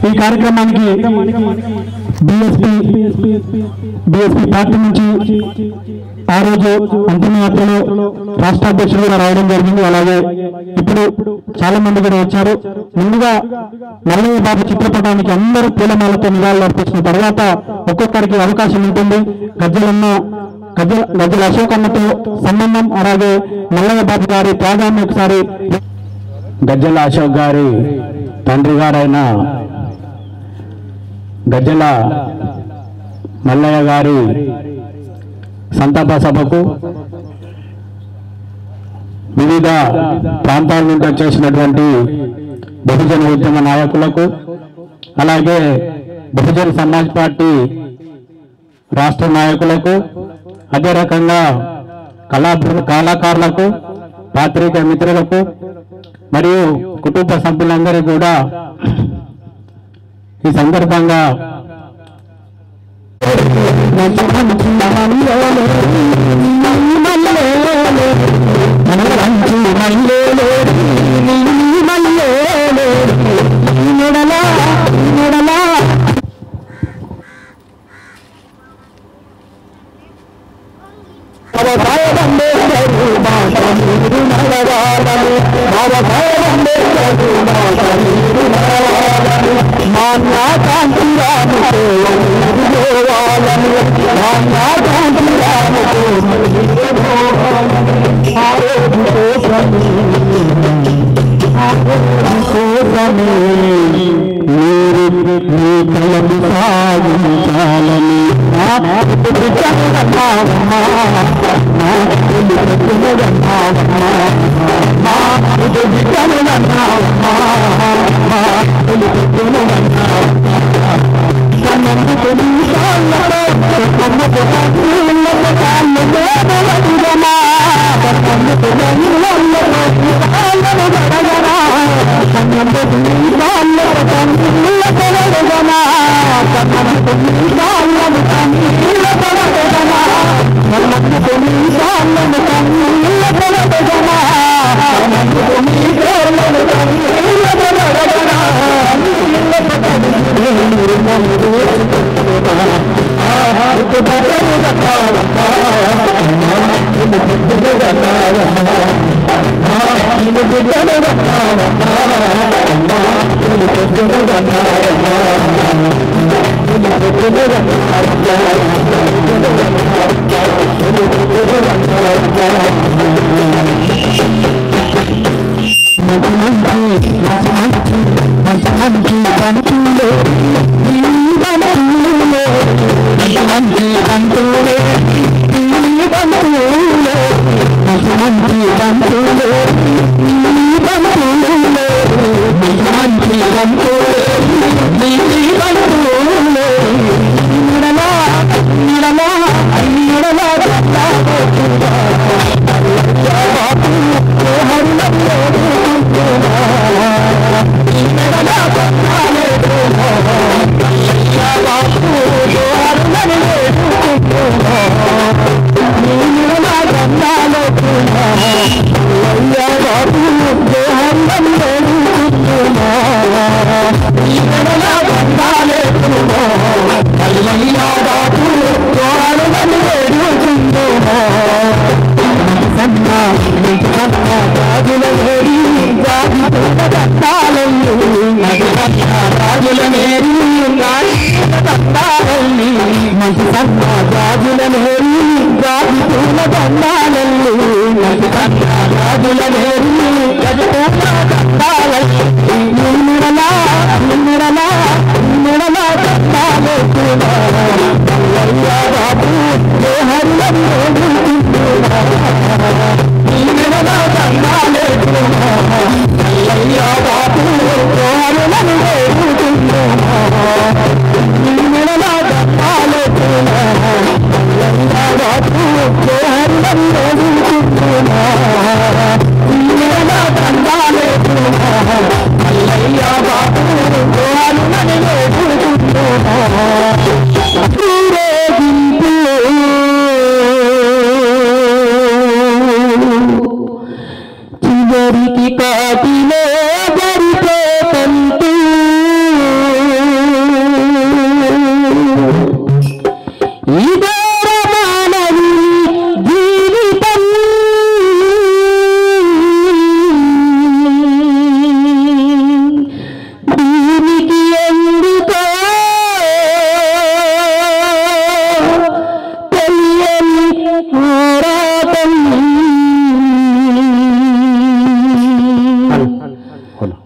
ఈ కార్యక్రమానికి BSP party నుంచి ఆ రోజు అంతిమ యాత్రలో రాష్ట్ర అధ్యక్షులు కూడా రావడం జరిగింది. అలాగే ఇప్పుడు చాలా మంది కూడా వచ్చారు. ముందుగా మల్లయ్య బాబు చిత్రపటానికి అందరూ పూలమాలతో నివాళులు అర్పించిన తర్వాత ఒక్కొక్కరికి అవకాశం ఉంటుంది. గజ్జల అశోక్ అన్నతో సంబంధం, అలాగే మల్లయ్య బాబు గారి త్యాగాన్ని ఒకసారి గజ్జల అశోక్ గారి తండ్రి గారైన గజ్జల మల్లయ్య గారి సంతాప సభకు వివిధ ప్రాంతాల నుండి వచ్చేసినటువంటి బహుజన ఉద్యమ నాయకులకు, అలాగే బహుజన సమాజ్ పార్టీ రాష్ట్ర నాయకులకు, అదే రకంగా కళాకారులకు, పాత్రికేయ మిత్రులకు మరియు కుటుంబ సభ్యులందరూ కూడా ఈ సందర్భంగా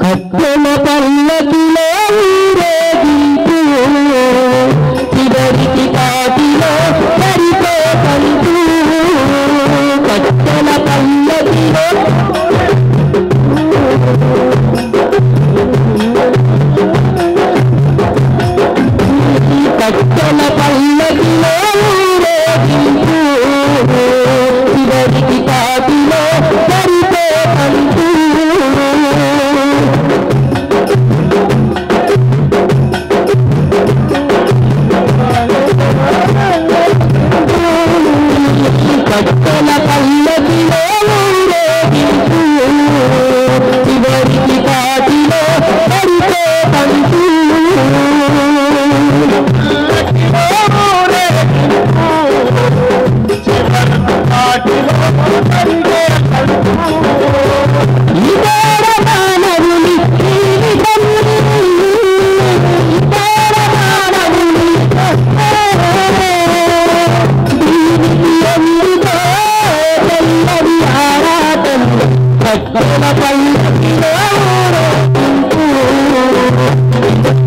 కత్తెల పల్లకిలో ఊరేగింపు చివరికి కాటిలో సరిపో కంటూ కత్తెల పల్లకిలో కత్తెల పల్లకిలో ఊరేగింపు చివరికి కాటిలో సరిపో కంటూ కత్తెల పల్లకిలో ఊరేగింపు చివరికి కాటిలో సరిపో కంటూ ఇతర మానవుని జీవితం ఇతర మానవుని దీనికి ఎందుకో తెల్లది ఆరాటం కత్తెల పల్లకిలో ఊరేగింపు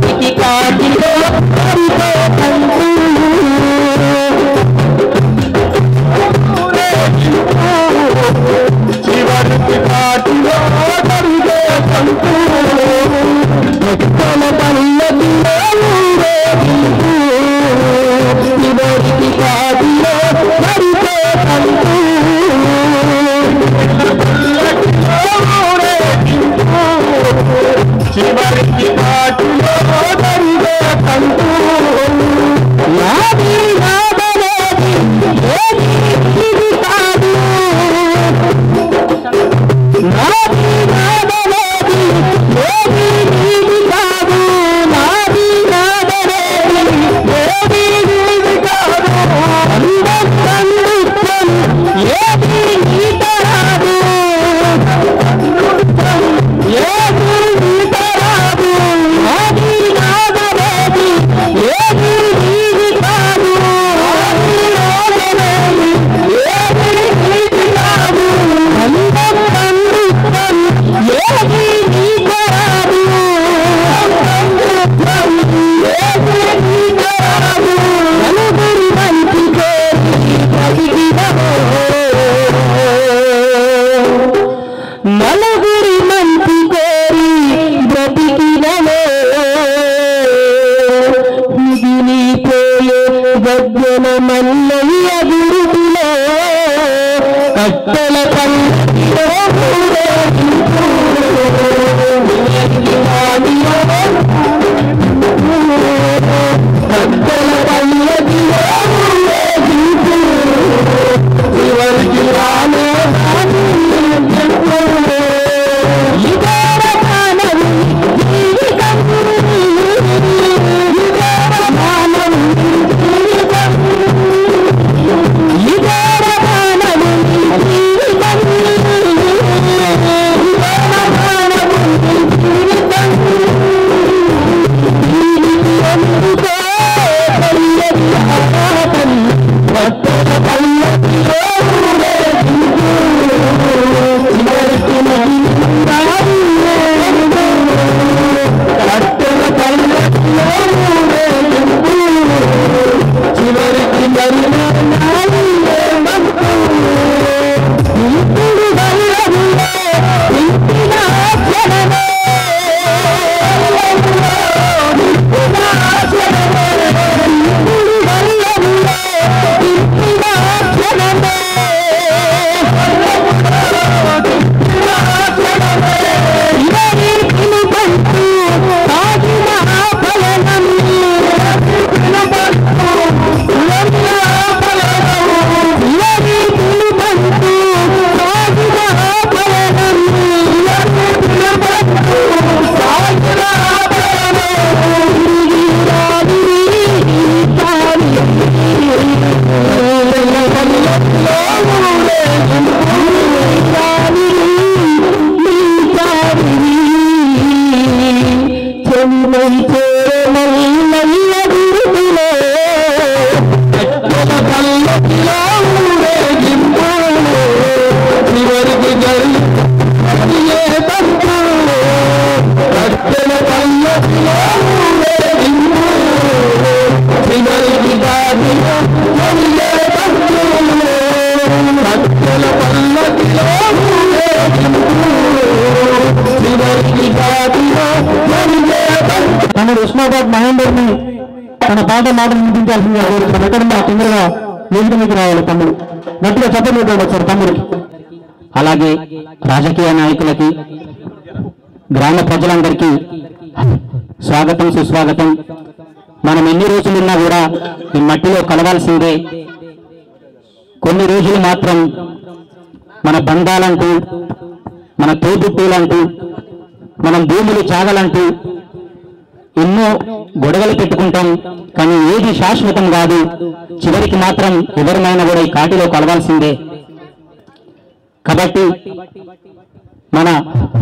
చివరికి కాటిలో సరిపో కంటూ చివరికి కాటిలో సరిపో కంటూ కత్తెల పల్లకిలో ఊరేగింపు చివరికి కాటిలో సరిపో కంటూ చివరికి కాటిలో సరిపో కంటూ నాది నాదనేది ఏది ఇది కాదు నాది నాదనేది ఏది ఇది కాదు నాది నాదనేది ఏది ఇది కాదు అందం సంయుక్తం ఏది ఈతరాదు ఏది ఈతరాదు తమ్ముడు ఉస్మాబాద్ మహేందర్ని తన మాటలు వినిపించాల్సిందిగా కోరుతున్నాను. ఎక్కడ తొందరగా వేదిక మీకు రావాలి తమ్ముడు. గట్టిగా చెప్పలేదు ఒకసారి తమ్ముడికి. అలాగే రాజకీయ నాయకులకి, గ్రామ ప్రజలందరికీ స్వాగతం, సుస్వాగతం. మనం ఎన్ని రోజులున్నా కూడా ఈ మట్టిలో కలవాల్సిందే. కొన్ని రోజులు మాత్రం మన బంధాలంటూ, మన తోబుట్టులంటూ, మనం భూములు జాగలంటూ ఎన్నో గొడవలు పెట్టుకుంటాం. కానీ ఏది శాశ్వతం కాదు. చివరికి మాత్రం ఎవరినైనా కూడా ఈ కాటిలో కలవాల్సిందే. కాబట్టి మన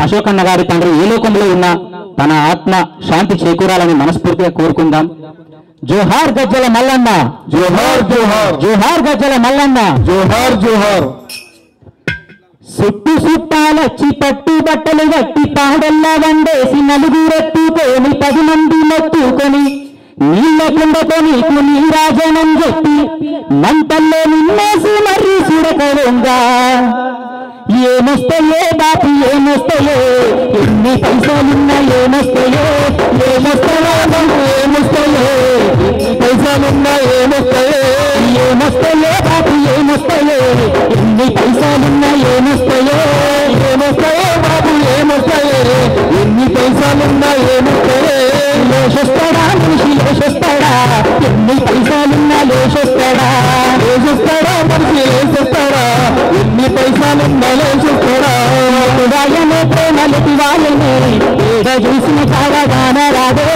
అశోకన్న గారి తండ్రి ఏ లోకంలో ఉన్నా తన ఆత్మ శాంతి చేకూరాలని మనస్ఫూర్తిగా కోరుకుందాం. జోహార్ గజ్జల మల్లన్న, జోహార్ జోహార్, జోహార్ గజ్జల మల్లన్న, జోహార్ జోహార్. సుట్టు సుట్టాలొచ్చి పట్టు బట్టలు గట్టి పాడల్లా వండేసి నలుగురెత్తుకొని 10 మంది మొత్తుకొని నీళ్ళ కుండతో నీకు నీరాజనం చెప్పి మంటల్లో నిన్నేసి మర్రి సుడకలుంగా. ఏమొస్తాయో బాపు ఏమొస్తాయో, ఎన్ని పైసలున్నా ఏమొస్తాయో, ఏమొస్తాయో బాపు ఏమొస్తాయో, ఎన్ని పైసలున్నా ఏమొస్తాయో, ఏమొస్తాయో బాపు ఏమొస్తాయో, ఎన్ని పైసలున్నా ఏమొస్తాయో, ఏమొస్తాయో బాపు ఏమొస్తాయో, ఎన్ని పైసలున్నా ఏమొస్తాయో. లేచొస్తాడా మనిషి లేచొస్తాడా, ఎన్ని పైసలున్నా లేచొస్తాడా, లేచొస్తాడా మనిషి లేచొస్తాడా, ఎన్ని పైసలున్నా లేచొస్తాడా. ఎటువాయనే ప్రేమలెటువాయనే, ఏడ చూసిన కాడగాన రాదే,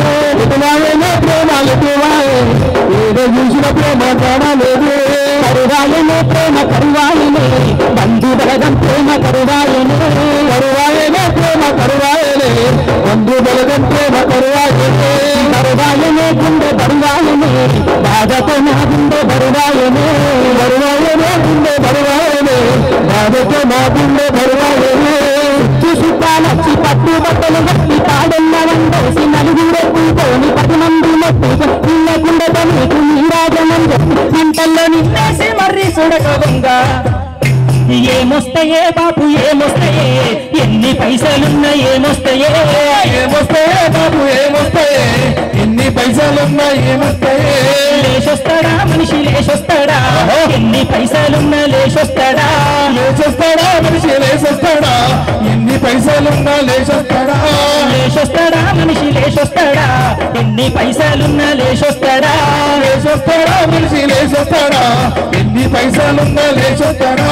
ఎటువాయనే ప్రేమలెటువాయే, ఏడ చూసిన ప్రేమ కాడలేదు. కరువాయనే ప్రేమ కరువాయనే, బంధు బలగం ప్రేమ కరువాయనే, కరువాయనే ప్రేమ కరువాయనే, బంధు బలగం ప్రేమ కరువాయనే. కరువాయనే గుండె బరువాయనే, బాధతో నా గుండె బరువాయనే, బరువాయనే గుండె బరువాయనే, బాధతో నా గుండె బరువాయనే. చుట్టాలొచ్చి పట్టు బట్టలు గట్టి పాడెల్ల వండేసి నలుగురెత్తుకొని 10 మంది మొత్తుకొని నీళ్ళ కుండతో నీకు నీరాజనం చెప్పి మంటల్లో నిన్నేసి మర్రి సుడకలుంగా. ఏమొస్తాయే బాపు ఏమొస్తాయే, ఎన్ని పైసలున్నా ఏమొస్తాయే, ఏమొస్తాయే బాబు ఏమొస్తాయే, ఎన్ని పైసలున్నా ఏమొస్తాయే. లేచొస్తాడా మనిషి లేచొస్తాడా, ఎన్ని పైసలున్నా లేచొస్తాడా, లేచొస్తాడా మనిషి లేచొస్తాడా, ఎన్ని పైసలున్నా లేచొస్తాడా. లేచొస్తాడా మనిషి లేచొస్తాడా, ఎన్ని పైసలున్నా లేచొస్తాడా, లేచొస్తాడా మనిషి లేచొస్తాడా, ఎన్ని పైసలున్నా లేచొస్తాడా.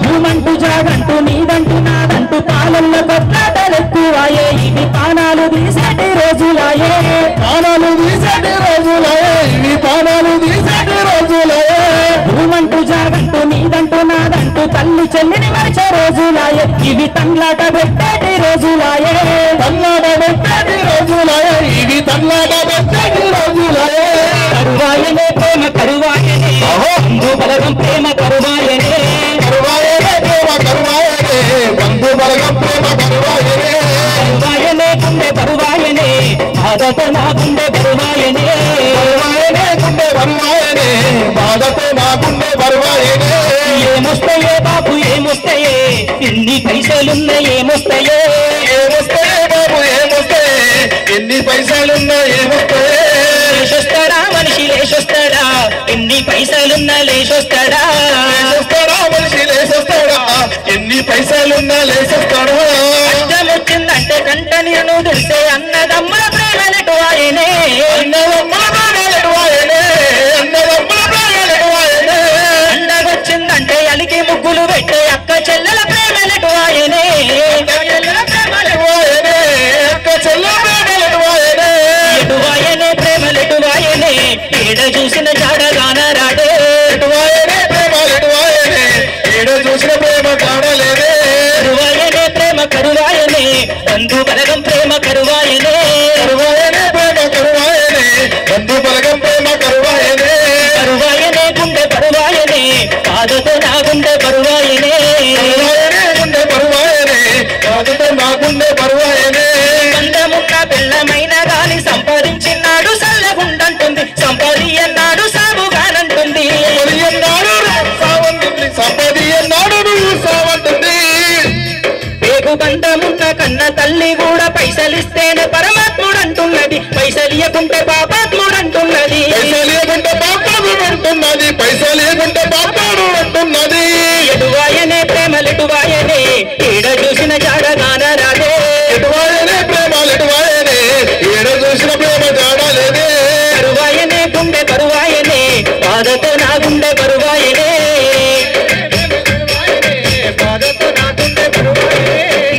భూమంటూ జాగంటూ నీదంటూ నాదంటూ పాలల్లో కొట్లాటలెక్కువాయే, ఇవి పానాలు తీసేటి రోజులాయే, పానాలు తీసేటి రోజులాయే, ఇవి పానాలు తీసేటి రోజులాయే. భూమంటూ జాగంటూ నీదంటూ నాదంటూ తల్లి చెల్లిని మరిచే రోజులాయే, ఇవి తన్లాట పెట్టేటి రోజులాయే, తల్లాడ పెట్టేటి రోజులాయే, ఇవి తల్లాడ పెట్టేటి రోజులాయే. కరువాయనే ప్రేమ కరువాయనే, బంధు బలగం ప్రేమ కరువాయనే, కరువాయనే ప్రేమ కరువాయనే, బంధు బలగం ప్రేమ కరువాయనే. కరువాయనే గుండె బరువాయనే, బాధతో నా గుండె బరువాయనే, కరువాయనే గుండె బరువాయనే, బాధతో నా గుండె బరువాయనే. ఏమొస్తాయే బాబు ఏమొస్తాయే, ఎన్ని పైసలున్నా ఏమొస్తాయే, ఏమొస్తాయే బాబు ఏమొస్తాయే, ఎన్ని పైసలున్నా ఏమొస్తాయే. లేచొస్తాడా మనిషి లేచొస్తాడా, ఎన్ని పైసలున్నా లేచొస్తాడా, లేచొస్తాడా మనిషి లేచొస్తాడా, ఎన్ని పైసలున్నా లేచొస్తాడా. కష్టం వచ్చిందంటే కంట నీరు తెలిసే అన్నదమ్ముల ప్రేమలెటువాయనే, అన్నదమ్ముల ప్రేమలెటువాయనే, అన్నదమ్ముల ప్రేమలెటువాయనే. అండగొచ్చిందంటే అలికి ముగ్గులు పెట్టే అక్క చెల్లెల ప్రేమలెటువాయనే, ప్రేమలెటువాయనే, అక్క చెల్లెల ప్రేమలెటువాయనే. ఎటువాయనే ప్రేమలెటువాయనే, ఏడ చూసిన జాడగాన రాడే, ఎటువాయనే ప్రేమలెటువాయనే, ఏడ చూసిన ప్రేమ కాడలేదే. కరువాయనే ప్రేమ కరువాయనే, బంధు బలగం ప్రేమ కరువాయనే, కరువాయనే ప్రేమ కరువాయనే, బంధు బలగం ప్రేమ కరువాయనే. కరువాయనే గుండె బరువాయనే, బాధతో నా గుండె బరువాయనే, కరువాయనే గుండె బరువాయనే, బాధతో నా గుండె బరువాయనే. బంధమున్న బెల్లమైన గాలి సంపాదించినాడు సల్లగుండంటుంది, సంపాది అన్నాడు సాగుగానంటుంది, సంపది అన్నాడు సావంటుంది, సంపది అన్నాడు నువ్వు సావంటుంది. పేగు బంధమున్న కన్న తల్లి కూడా పైసలిస్తేనే పరమాత్ముడు అంటున్నది, పైసలియకుంటే పాపాత్ముడు అంటున్నది, పైసలేకుంటే పాపాడు అంటున్నది, పైసలేకుంటే పాపాడు అంటున్నది. ఎటువాయనే ప్రేమలెటువాయనే ఈడ చూసిన జాడగాన రాదే, ఎటువాయనే ప్రేమలెటువాయనే ఈడ చూసిన ప్రేమ జాడలేదే. కరువాయనే గుండె కరువాయనే బాధతో నా గుండె కరువాయనే,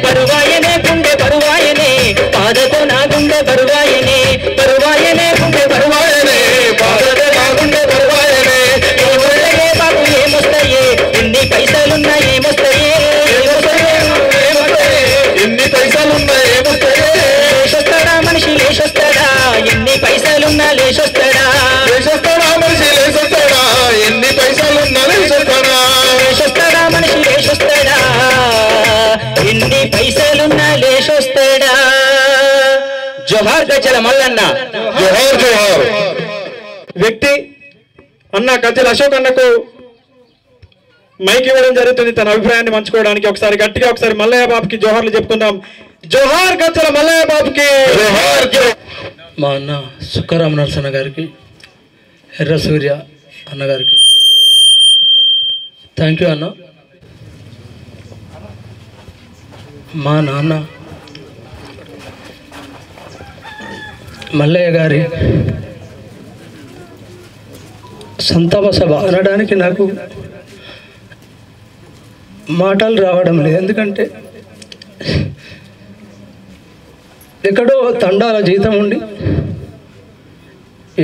కరువాయనే గుండె కరువాయనే బాధతో నా గుండె కరువాయనే, కరువాయనే గుండె కరువాయనే బాధతో నా గుండె కరువాయనే. ఏమొస్తాయే బాబు ఏమొస్తాయే, ఎన్ని పైసలున్నా ఏమొస్తాయే, ఎన్ని పైసలున్నా ఏమొస్తాయే. లేచొస్తాడా మనిషి లేచొస్తాడా, ఎన్ని పైసలున్నా లేచొస్తాడా, లేచొస్తాడా మనిషి లేచొస్తాడా, ఎన్ని పైసలున్నా లేచొస్తాడా. లేచొస్తాడా మనిషి లేచొస్తాడా, ఎన్ని పైసలున్నా లేచొస్తాడా. జోహార్ గజ్జల మల్లన్న. జోహార్ జోహార్. వ్యక్తి అన్న గజ్జల అశోక్ అన్నకు మైక్ ఇవ్వడం జరుగుతుంది తన అభిప్రాయాన్ని పంచుకోవడానికి. ఒకసారి గట్టిగా ఒకసారి మల్లయ్య బాబుకి జోహార్లు చెప్పుకుందాం. జోహార్ గజ్జల మల్లయ్య బాబుకి. జోహార్ జోహార్. మా అన్న సుక్కరామ నరసన్న గారికి, ఎర్ర సూర్య అన్నగారికి థ్యాంక్ యూ అన్న. మా నాన్న మల్లయ్య గారి సంతాప సభ అనడానికి నాకు మాటలు రావడం లేదు. ఎందుకంటే ఎక్కడో తండాల జీతం ఉండి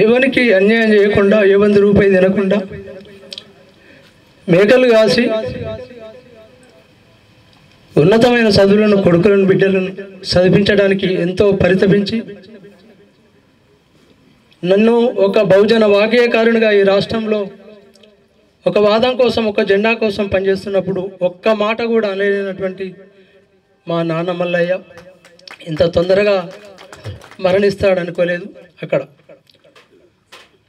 ఎవరికి అన్యాయం చేయకుండా, ఏవంది రూపాయి తినకుండా, మేకలు కాసి ఉన్నతమైన చదువులను కొడుకులను బిడ్డలను చదివించడానికి ఎంతో పరితపించి నన్ను ఒక బహుజన వాగ్గేయకారునిగా ఈ రాష్ట్రంలో ఒక వాదం కోసం, ఒక జెండా కోసం పనిచేస్తున్నప్పుడు ఒక్క మాట కూడా అనలేనటువంటి మా నాన్న మల్లయ్య ఇంత తొందరగా మరణిస్తాడనుకోలేదు అక్కడ.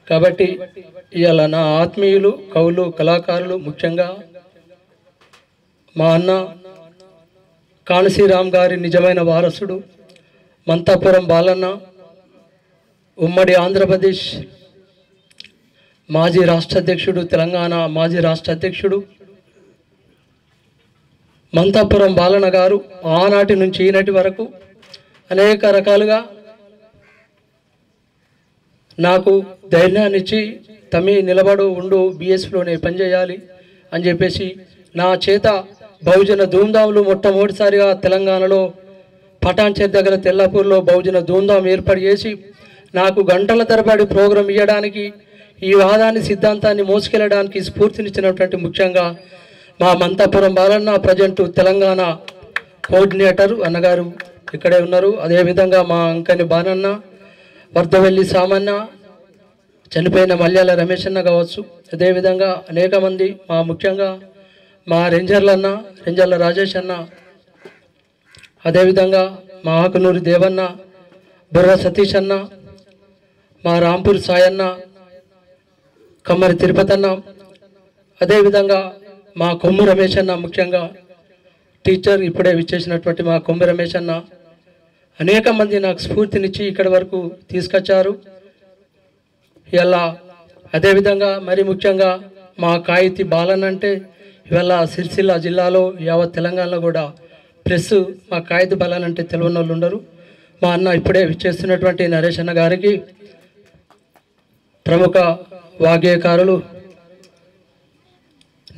కాబట్టి ఇవాళ నా ఆత్మీయులు, కవులు, కళాకారులు, ముఖ్యంగా మా అన్న కాణసీరామ్ గారి నిజమైన వారసుడు మంతాపురం బాలన్న, ఉమ్మడి ఆంధ్రప్రదేశ్ మాజీ రాష్ట్ర అధ్యక్షుడు, తెలంగాణ మాజీ రాష్ట్ర అధ్యక్షుడు మంతాపురం బాలన్న గారు ఆనాటి నుంచి ఈనాటి వరకు అనేక రకాలుగా నాకు ధైర్యాన్ని ఇచ్చి తమ్మి నిలబడు ఉండు, బీఎస్పీలోనే పనిచేయాలి అని చెప్పేసి నా చేత బహుజన ధూమ్ధాములు మొట్టమొదటిసారిగా తెలంగాణలో పటాన్చేరు దగ్గర తెల్లాపూర్లో బహుజన ధూమ్ధాం ఏర్పాటు చేసి నాకు గంటల తరబడి ప్రోగ్రాం ఇవ్వడానికి, ఈ వాదాన్ని సిద్ధాంతాన్ని మోసుకెళ్ళడానికి స్ఫూర్తినిచ్చినటువంటి ముఖ్యంగా మా మంతాపురం బాలన్న, ప్రజెంట్ తెలంగాణ కోఆర్డినేటర్ అన్నగారు ఇక్కడే ఉన్నారు. అదేవిధంగా మా అంకని బానన్న, వర్ధవెల్లి సామన్న, చనిపోయిన మల్యాల రమేష్ అన్న కావచ్చు. అదేవిధంగా అనేక మంది మా ముఖ్యంగా మా రేంజర్లన్న, రేంజర్ల రాజేష్ అన్న, అదేవిధంగా మా ఆకునూరి దేవన్న, బుర్ర సతీష్ అన్న, మా రాంపూర్ సాయన్న, కమ్మరి తిరుపతి అన్న, అదేవిధంగా మా కొమ్ము రమేష్ అన్న, ముఖ్యంగా టీచర్ ఇప్పుడే విచ్చేసినటువంటి మా కొమ్ము రమేష్ అన్న, అనేక మంది నాకు స్ఫూర్తినిచ్చి ఇక్కడి వరకు తీసుకొచ్చారు. ఇలా అదేవిధంగా మరి ముఖ్యంగా మా కాయితీ బాలన్న అంటే ఇవాళ సిరిసిల్ల జిల్లాలో యావత్ తెలంగాణలో కూడా ప్లస్ మా కాయితీ బాలన్న అంటే తెలియని వాళ్ళు ఉండరు. మా అన్న ఇప్పుడే విచ్చేస్తున్నటువంటి నరేష్ అన్న గారికి, ప్రముఖ వాగ్గేయకారులు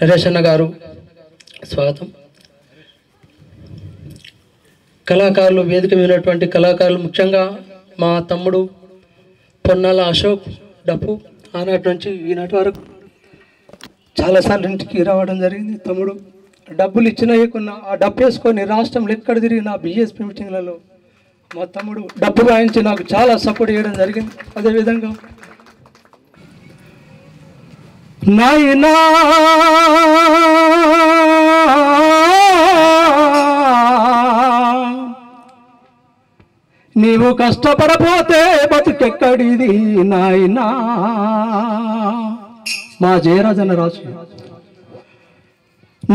నరేష్ అన్న గారు స్వాగతం. కళాకారులు, వేదిక మీదటువంటి కళాకారులు, ముఖ్యంగా మా తమ్ముడు పొన్నాల అశోక్ డప్పు ఆనాటి నుంచి ఈనాటి వరకు చాలాసార్లు ఇంటికి రావడం జరిగింది. తమ్ముడు డబ్బులు ఇచ్చినా ఇవ్వకున్నా ఆ డబ్బు వేసుకొని రాష్ట్రంలో ఎక్కడ తిరిగిన బీఎస్పీ మీటింగ్లలో మా తమ్ముడు డబ్బు వాయించి నాకు చాలా సపోర్ట్ చేయడం జరిగింది. అదేవిధంగా నాయనా నీవు కష్టపడపోతే బతుకెక్కడిది నాయనా. మా జయరాజన్న రాజు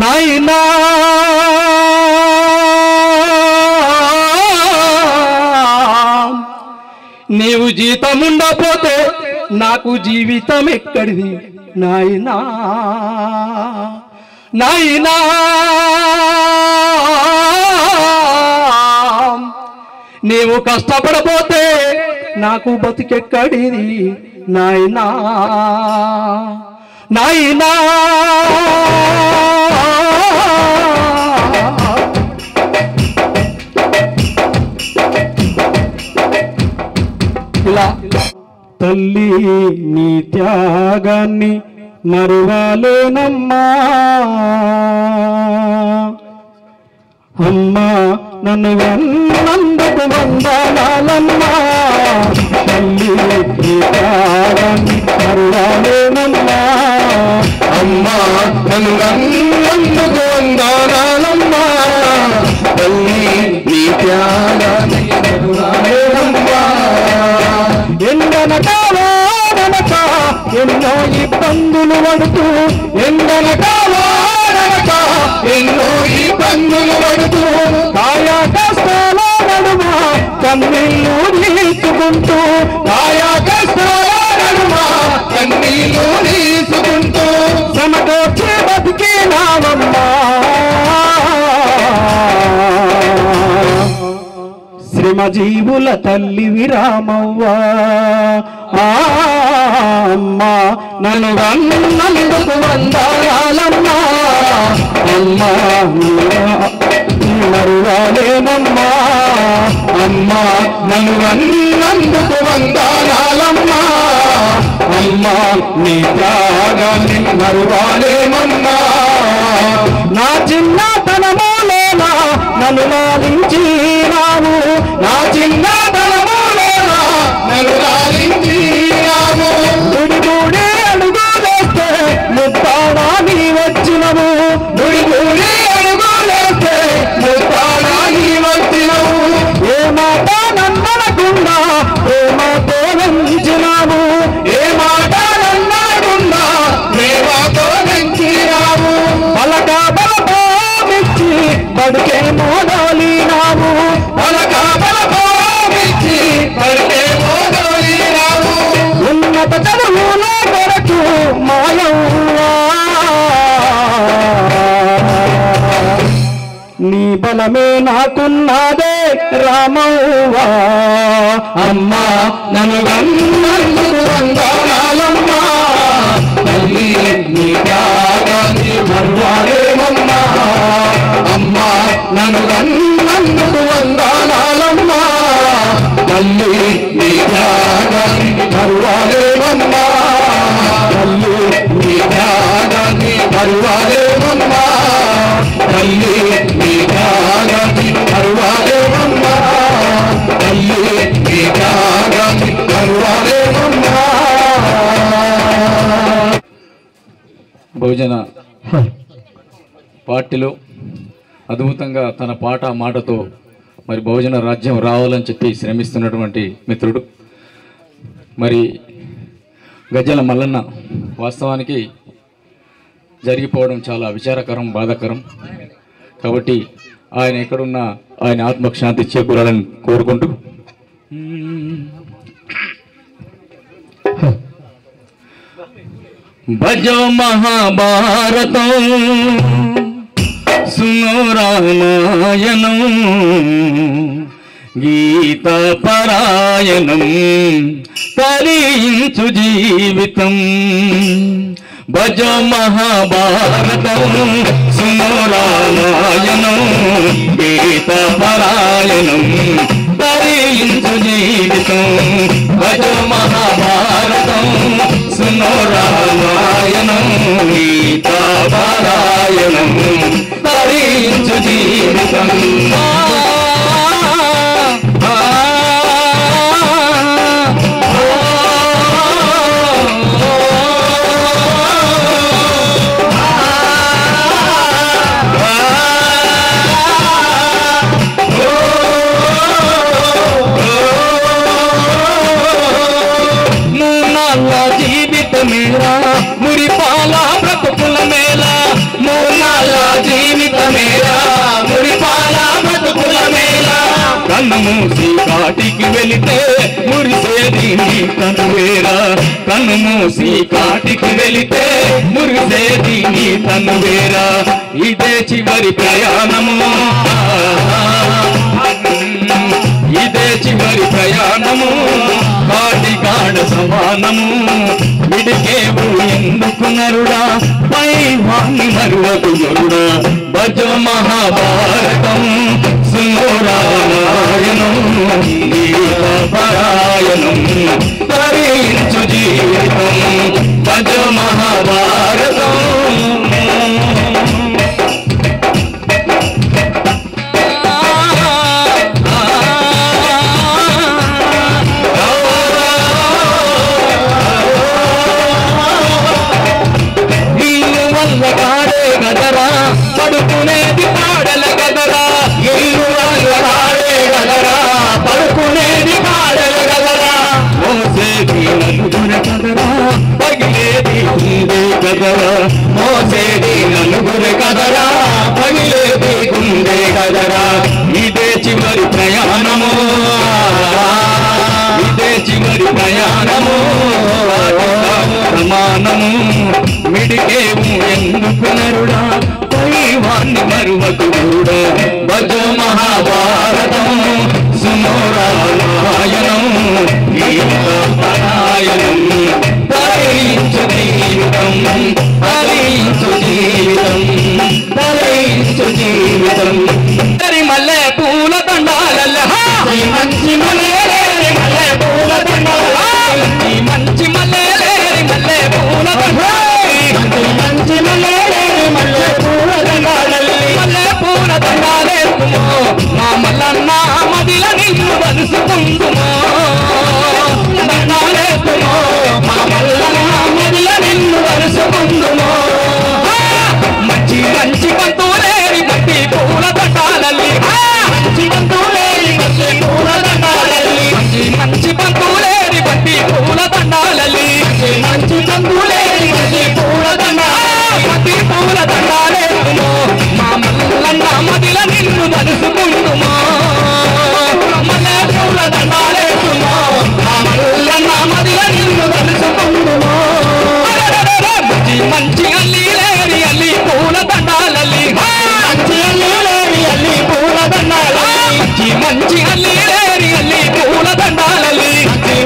నాయనా నీవు జీతం ఉండకపోతే నాకు జీవితం ఎక్కడిది నాయనా నాయనా నీవు కష్టపడపోతే నాకు బతికెక్కడిది నాయనా నాయనా ఇలా తల్లి నీ త్యాగాన్ని మరువలేనమ్మా అమ్మా నన్ను వన్నందుకు వందనాలమ్మా తల్లి నీ త్యాగాన్ని మరువలేనమ్మా అమ్మా నన్ను వన్నందుకు వందనాలమ్మా తల్లి నీ త్యాగాన్ని మరువలేనమ్మా ఎండనక వాననక ఎన్నో ఇబ్బందులు పడుతూ ఎండనక వాననక ఎన్నో ఇబ్బందులు పడుతూ కాయా కష్టాల నడుమ కన్నీళ్ళు నీచుకుంటూ ఆయా కష్టాల నడుమ కన్నీళ్ళు తీసుకుంటూ శ్రమతోచి బతికినావమ్మా శ్రమజీవుల తల్లి విరామవ్వా అమ్మా నన్ను వన్నందుకు వందనాలమ్మా అమ్మా మరువలేనమ్మా అమ్మా నన్ను వన్నందుకు వందనాలమ్మా అమ్మా నీ త్యాగాన్ని మరువలేనమ్మా నా చిన్నతనములోనా నన్ను లాలించినావు నా చిన్నతనములోనా నన్ను లాలించినావు గుడి గుడి అడుగులేస్తే ముత్తాడా నీ వచ్చినవు గుడి గుడి అడుగులేస్తే ముత్తాడా నీ వచ్చినవు ఏ మాట నన్ననకుండా ప్రేమతో వంచినావు ఏ మాట నన్నకుండా ప్రేమతో పెంచినావు పలక బలపామిచ్చి బడికే మోదాలినావు పలక బలపామిచ్చి పలికే మోదలినావు ఉన్నత చదువుల కొరకు మాయవ్వా నీ బలమే నాకున్నదే రామవ్వా అమ్మా నన్ను వన్నందుకు వందనాలమ్మా తల్లి నీ త్యాగాన్ని మరువలేనమ్మా అమ్మా నన్ను వన్నందుకు వందనాలమ్మా తల్లి నీ త్యాగాన్ని మరువలేనమ్మా తల్లి నీ త్యాగాన్ని మరువలేనమ్మా తల్లి నీ త్యాగాన్ని మరువలేనమ్మా తల్లి నీ త్యాగాన్ని మరువలేనమ్మా బహుజన పార్టీలో అద్భుతంగా తన పాట మాటతో మరి బహుజన రాజ్యం రావాలని చెప్పి శ్రమిస్తున్నటువంటి మిత్రుడు మరి గజ్జల మల్లన్న వాస్తవానికి జరిగిపోవడం చాలా విచారకరం బాధాకరం కాబట్టి ఆయన ఎక్కడున్నా ఆయన ఆత్మకు శాంతి చేకూరాలని కోరుకుంటూ భజో మహాభారతం సునో రామాయణం గీత పరాయణం తరించు జీవితం భజో మహాభారతం సునో రామాయణం గీత పరాయణం తరించు జీవితం భజో మహాభారతం సునో రామాయణం గీత పరాయణం తరించు జీవితం జీవితమేరా మురిపాల బ్రతుకుల మేళ మూలాల జీవితమేరా మురిపాల బ్రతుకుల మేళ కన్ను మూసి కాటికి వెళితే మురిసేది నీ తనువేరా కన్ను మూసి కాటికి వెళితే మురిసేది నీ తనువేరా ఇదే చివరి ప్రయాణము ఇదే చివరి ప్రయాణము కాటి కాడ సమానము విడికేవు ఎందుకు నరుడా పై వాణి మరువకు నరుడా భజో మహాభారతం సునో రామాయణం పరాయణం తరించు జీవితం భజో మహాభారతం గదరా పడుకునేది పాడల గదరా ఇల్లు వాడే గదరా పడుకునేది పాడల గదరా మోసేది నలుగురు కదరా పగిలేది గుండె గదరా మోసేది నలుగురు కదరా పగిలేది గుండె గదరా ఇదే చివరి ప్రయాణము ఇదే చివరి ప్రయాణము సమానము మిడికేము ఎందుకు నరుడా పైవాన్ని మరువకు కూడా భజో మహాభారతం సునో రామాయణం పరాయణం తరించు జీవితం తరించు జీవితం తరించు జీవితం మల్లె పూల దండాలల్ల మంచి మల్లె పూల దండాల మంచి మల్లె పూల మంచి మల్లె పూల దండాలేస్తుమో మా మల్లన్న మదిల నిన్ను వలుసుకుంటుమో దండాలేస్తుమో మా మల్లన్న మదిల నిన్ను వలుసుకుంటుమో మంచి మంచి బంతులేరి బట్టి పూల దండాలల్లి మంచి బంతులేరి బట్టి పూల దండాలల్లి మంచి మంచి బంతులేరి బట్టి పూల దండాలల్లి మంచి బంతులేరి బట్టి పూల దండాలి బట్టి పూల దండాలేస్తుమో మా మల్లన్న మదిల నిన్ను వలుసుకుంటుమో మల్లె పూల దండాలేస్తుమో మా మల్లన్న మదిల నిన్ను వలుసుకుంటుమో మంచి మంచి అల్లి అల్లి పూల దండాలల్లి మంచి అల్లి పూల దండాలల్లి మంచి మంచి అల్లి పూల దండాలల్లి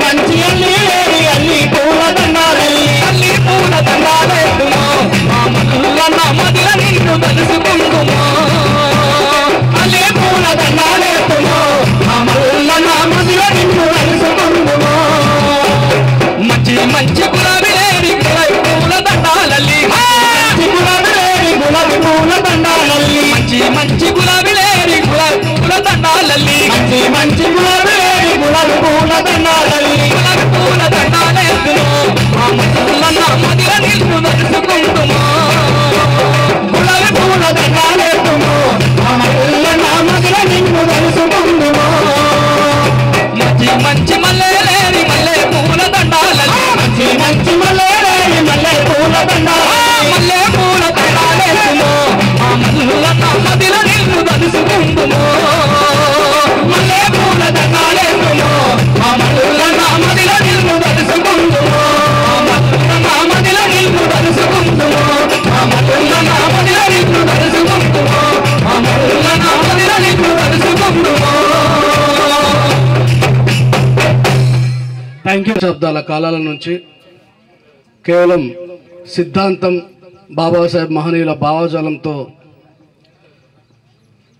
మంచి అల్లి పూల దండాలల్లి అల్లి పూల దండాలేస్తుమో మా మల్లన్న మదిల నిన్ను వలుసుకుంటుమో అల్లి పూల దండాలేస్తుమో మా మల్లన్న మదిల నిన్ను వలుసుకుంటుమో మంచి మంచి గులాబీ లేని పూల దండాలల్లి గులాబీ పూల దండాలల్లి మంచి మంచి గులాబీ లేని పూల దండాలల్లి మంచి మంచి గులాబీ లేని గులాబీ పూల దండాలల్లి గులాబీ పూల దండాలేస్తుమో మా మల్లన్న మదిల నిన్ను వలుసుకుంటుమో గులాబీ పూల దండాలేస్తుమో మా మల్లన్న మదిల నిన్ను వలుసుకుంటుమో మంచి మంచి మల్లె పూల దండాలల్లి మంచి మంచి మల్లె పూల దండాలల్లి మల్లె పూల దండాలేస్తుమో మా మల్లన్న మదిల నిన్ను వలుసుకుంటుమో మల్లె పూల దండాలేస్తుమో మా మల్లన్న మదిల నిన్ను వలుసుకుంటుమో మల్లన్న మదిల నిన్ను వలుసుకుంటుమో మా మల్లన్న మదిల నిన్ను వలుసుకుంటుమో మా మల్లన్న మదిల నిన్ను వలుసుకుంటుమో. Thank you. శబ్దాల కాలాల నుంచి కేవలం సిద్ధాంతం బాబాసాహెబ్ మహనీయుల భావజాలంతో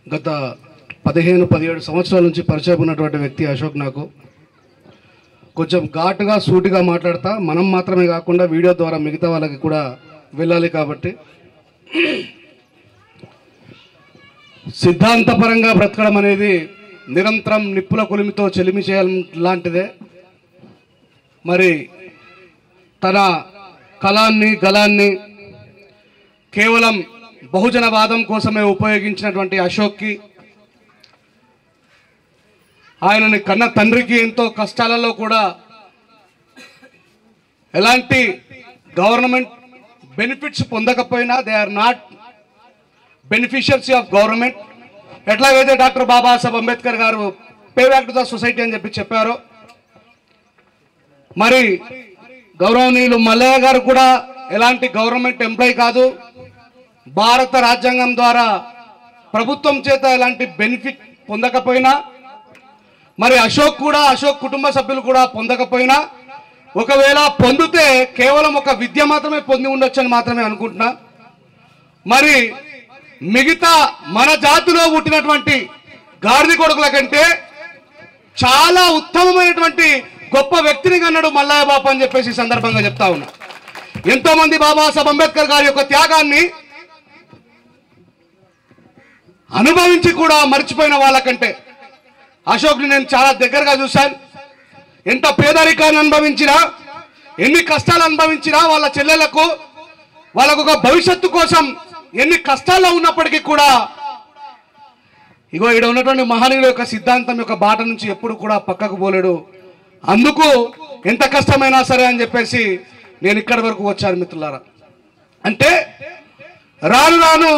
గత 15-17 సంవత్సరాల నుంచి పరిచయం ఉన్నటువంటి వ్యక్తి అశోక్. నాకు కొంచెం ఘాటుగా సూటిగా మాట్లాడతా, మనం మాత్రమే కాకుండా వీడియో ద్వారా మిగతా వాళ్ళకి కూడా వెళ్ళాలి కాబట్టి సిద్ధాంతపరంగా బ్రతకడం అనేది నిరంతరం నిప్పుల కొలిమితో చెలిమి చేయడం లాంటిదే. మరి తన కళాన్ని గలాన్ని కేవలం బహుజనవాదం కోసమే ఉపయోగించినటువంటి అశోక్కి, ఆయనని కన్న తండ్రికి ఎంతో కష్టాలలో కూడా ఎలాంటి గవర్నమెంట్ బెనిఫిట్స్ పొందకపోయినా they are not beneficiaries of government. ఎట్లాగైతే డాక్టర్ బాబాసాహెబ్ అంబేద్కర్ గారు pay back to the society అని చెప్పారో, మరి గౌరవనీయులు మల్లయ్య గారు కూడా ఎలాంటి గవర్నమెంట్ ఎంప్లాయీ కాదు, భారత రాజ్యాంగం ద్వారా ప్రభుత్వం చేత ఎలాంటి బెనిఫిట్ పొందకపోయినా, మరి అశోక్ కుటుంబ సభ్యులు కూడా పొందకపోయినా, ఒకవేళ పొందితే కేవలం ఒక విద్య మాత్రమే పొంది ఉండొచ్చని మాత్రమే అనుకుంటున్నా. మరి మిగతా మన జాతిలో పుట్టినటువంటి గాడిద కొడుకుల కంటే చాలా ఉత్తమమైనటువంటి గొప్ప వ్యక్తిని కన్నాడు మల్లయ్య బాపు అని చెప్పేసి ఈ సందర్భంగా చెప్తా ఉన్నా. ఎంతో మంది బాబాసాహెబ్ అంబేద్కర్ గారి యొక్క త్యాగాన్ని అనుభవించి కూడా మర్చిపోయిన వాళ్ళకంటే అశోక్ని నేను చాలా దగ్గరగా చూశాను. ఎంత పేదరికాన్ని అనుభవించినా, ఎన్ని కష్టాలు అనుభవించినా, వాళ్ళ చెల్లెలకు వాళ్ళకు ఒక భవిష్యత్తు కోసం ఎన్ని కష్టాల్లో ఉన్నప్పటికీ కూడా ఇగో ఇక్కడ ఉన్నటువంటి మహనీయుల యొక్క సిద్ధాంతం యొక్క బాట నుంచి ఎప్పుడు కూడా పక్కకు పోలేడు. అందుకు ఎంత కష్టమైనా సరే అని చెప్పేసి నేను ఇక్కడి వరకు వచ్చాను మిత్రులారా. అంటే రాను రాను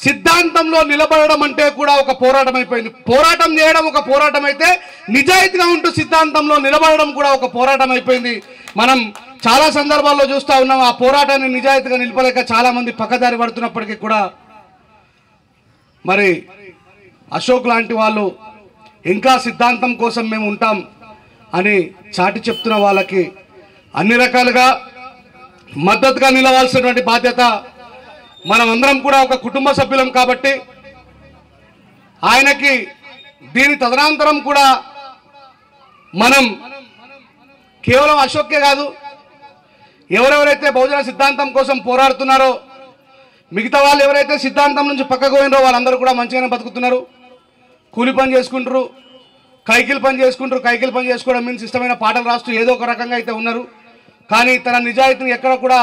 సిద్ధాంతంలో నిలబడడం అంటే కూడా ఒక పోరాటం అయిపోయింది. పోరాటం చేయడం ఒక పోరాటం అయితే, నిజాయితీగా ఉంటూ సిద్ధాంతంలో నిలబడడం కూడా ఒక పోరాటం అయిపోయింది. మనం చాలా సందర్భాల్లో చూస్తూ ఉన్నాం. ఆ పోరాటాన్ని నిజాయితీగా నిలపలేక చాలా మంది పక్కదారి పడుతున్నప్పటికీ కూడా మరి అశోక్ లాంటి వాళ్ళు ఇంకా సిద్ధాంతం కోసం మేము ఉంటాం అని చాటి చెప్తున్న వాళ్ళకి అన్ని రకాలుగా మద్దతుగా నిలవాల్సినటువంటి బాధ్యత మనం అందరం కూడా ఒక కుటుంబ సభ్యులం కాబట్టి ఆయనకి దీని తదనంతరం కూడా మనం కేవలం అశోక్కే కాదు, ఎవరెవరైతే బహుజన సిద్ధాంతం కోసం పోరాడుతున్నారో మిగతా వాళ్ళు ఎవరైతే సిద్ధాంతం నుంచి పక్కకు పోయినారో వాళ్ళందరూ కూడా మంచిగానే బతుకుతున్నారు. కూలి పని చేసుకుంటారు, కైకిల్ పని చేసుకుంటారు. కైకిల్ పని చేసుకోవడం మీన్స్ ఇష్టమైన పాటలు రాస్తూ ఏదో ఒక రకంగా అయితే ఉన్నారు. కానీ తన నిజాయితీని ఎక్కడ కూడా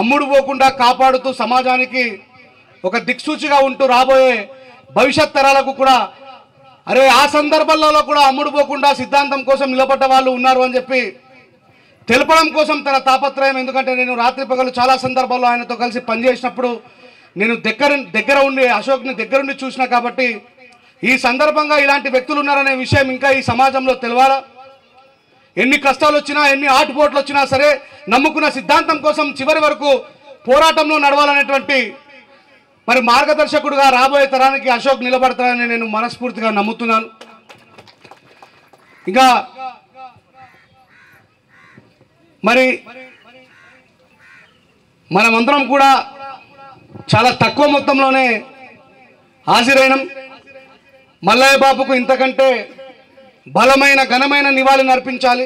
అమ్ముడు పోకుండా కాపాడుతూ సమాజానికి ఒక దిక్సూచిగా ఉంటూ రాబోయే భవిష్యత్ తరాలకు కూడా అరే ఆ సందర్భాలలో కూడా అమ్ముడు పోకుండా సిద్ధాంతం కోసం నిలబడ్డ వాళ్ళు ఉన్నారు అని చెప్పి తెలపడం కోసం తన తాపత్రయం. ఎందుకంటే నేను రాత్రి పగలు చాలా సందర్భాల్లో ఆయనతో కలిసి పనిచేసినప్పుడు నేను దగ్గర ఉండి అశోక్ని దగ్గరుండి చూసిన కాబట్టి ఈ సందర్భంగా ఇలాంటి వ్యక్తులు ఉన్నారనే విషయం ఇంకా ఈ సమాజంలో తెలవాలా. ఎన్ని కష్టాలు వచ్చినా, ఎన్ని ఆటుపోట్లు వచ్చినా సరే నమ్ముకున్న సిద్ధాంతం కోసం చివరి వరకు పోరాటంలో నడవాలనేటువంటి మరి మార్గదర్శకుడుగా రాబోయే తరానికి అశోక్ నిలబడతారని నేను మనస్ఫూర్తిగా నమ్ముతున్నాను. ఇంకా మరి మనమందరం కూడా చాలా తక్కువ మొత్తంలోనే హాజరైనం. మల్లయ్య బాపుకు ఇంతకంటే బలమైన ఘనమైన నివాళిని అర్పించాలి.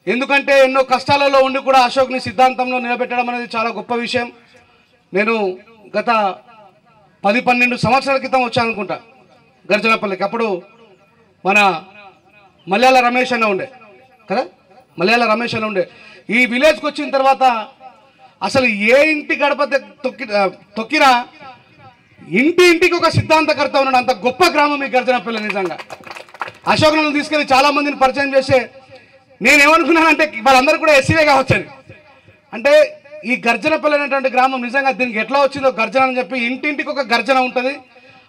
ఎందుకంటే ఎన్నో కష్టాలలో ఉండి కూడా అశోక్ని సిద్ధాంతంలో నిలబెట్టడం అనేది చాలా గొప్ప విషయం. నేను గత 10-12 సంవత్సరాల క్రితం వచ్చాను అనుకుంటా గర్జనపల్లికి. అప్పుడు మన మలయాళ రమేష్ అన్న ఉండే కదా, మలయాళ రమేష్ అన్న ఉండే. ఈ విలేజ్కి వచ్చిన తర్వాత అసలు ఏ ఇంటి గడప తొక్కినా ఇంటికి ఒక సిద్ధాంతకర్త ఉన్నాడు. అంత గొప్ప గ్రామం ఈ గర్జనపల్లి. నిజంగా అశోక్ నన్ను తీసుకెళ్ళి చాలా మందిని పరిచయం చేసే నేనేమనుకున్నానంటే వాళ్ళందరూ కూడా ఎస్సీవే కావచ్చని. అంటే ఈ గర్జనపల్లి అనేటువంటి గ్రామం నిజంగా దీనికి ఎట్లా వచ్చిందో గర్జన అని చెప్పి ఇంటింటికి ఒక గర్జన ఉంటుంది.